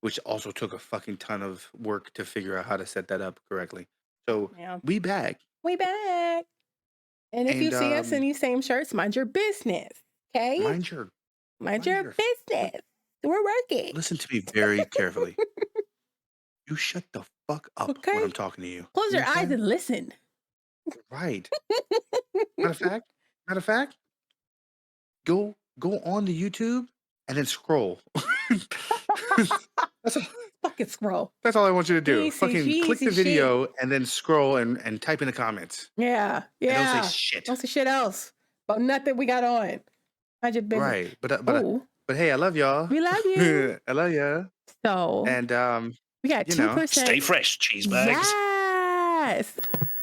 which also took a fucking ton of work to figure out how to set that up correctly. So yeah. we back, We back. And if you and see us in these same shirts, mind your business. Okay? mind your Mind mind your your business. We're working. listen to me very carefully. You shut the fuck up when Okay? I'm talking to you. Close You your eyes understand? and listen. Right. Matter of fact, matter of fact, go on the YouTube and then scroll. that's all, Fucking scroll. that's all I want you to do. Easy, Fucking click easy the shit. video and then scroll and type in the comments. Yeah, And don't say yeah. shit. Don't say shit else about nothing we got on. Mind your business. Right. But Oh, But hey, I love y'all. We love you. I love ya. So And we got you know, 2%. Stay fresh, cheese bags. Yes.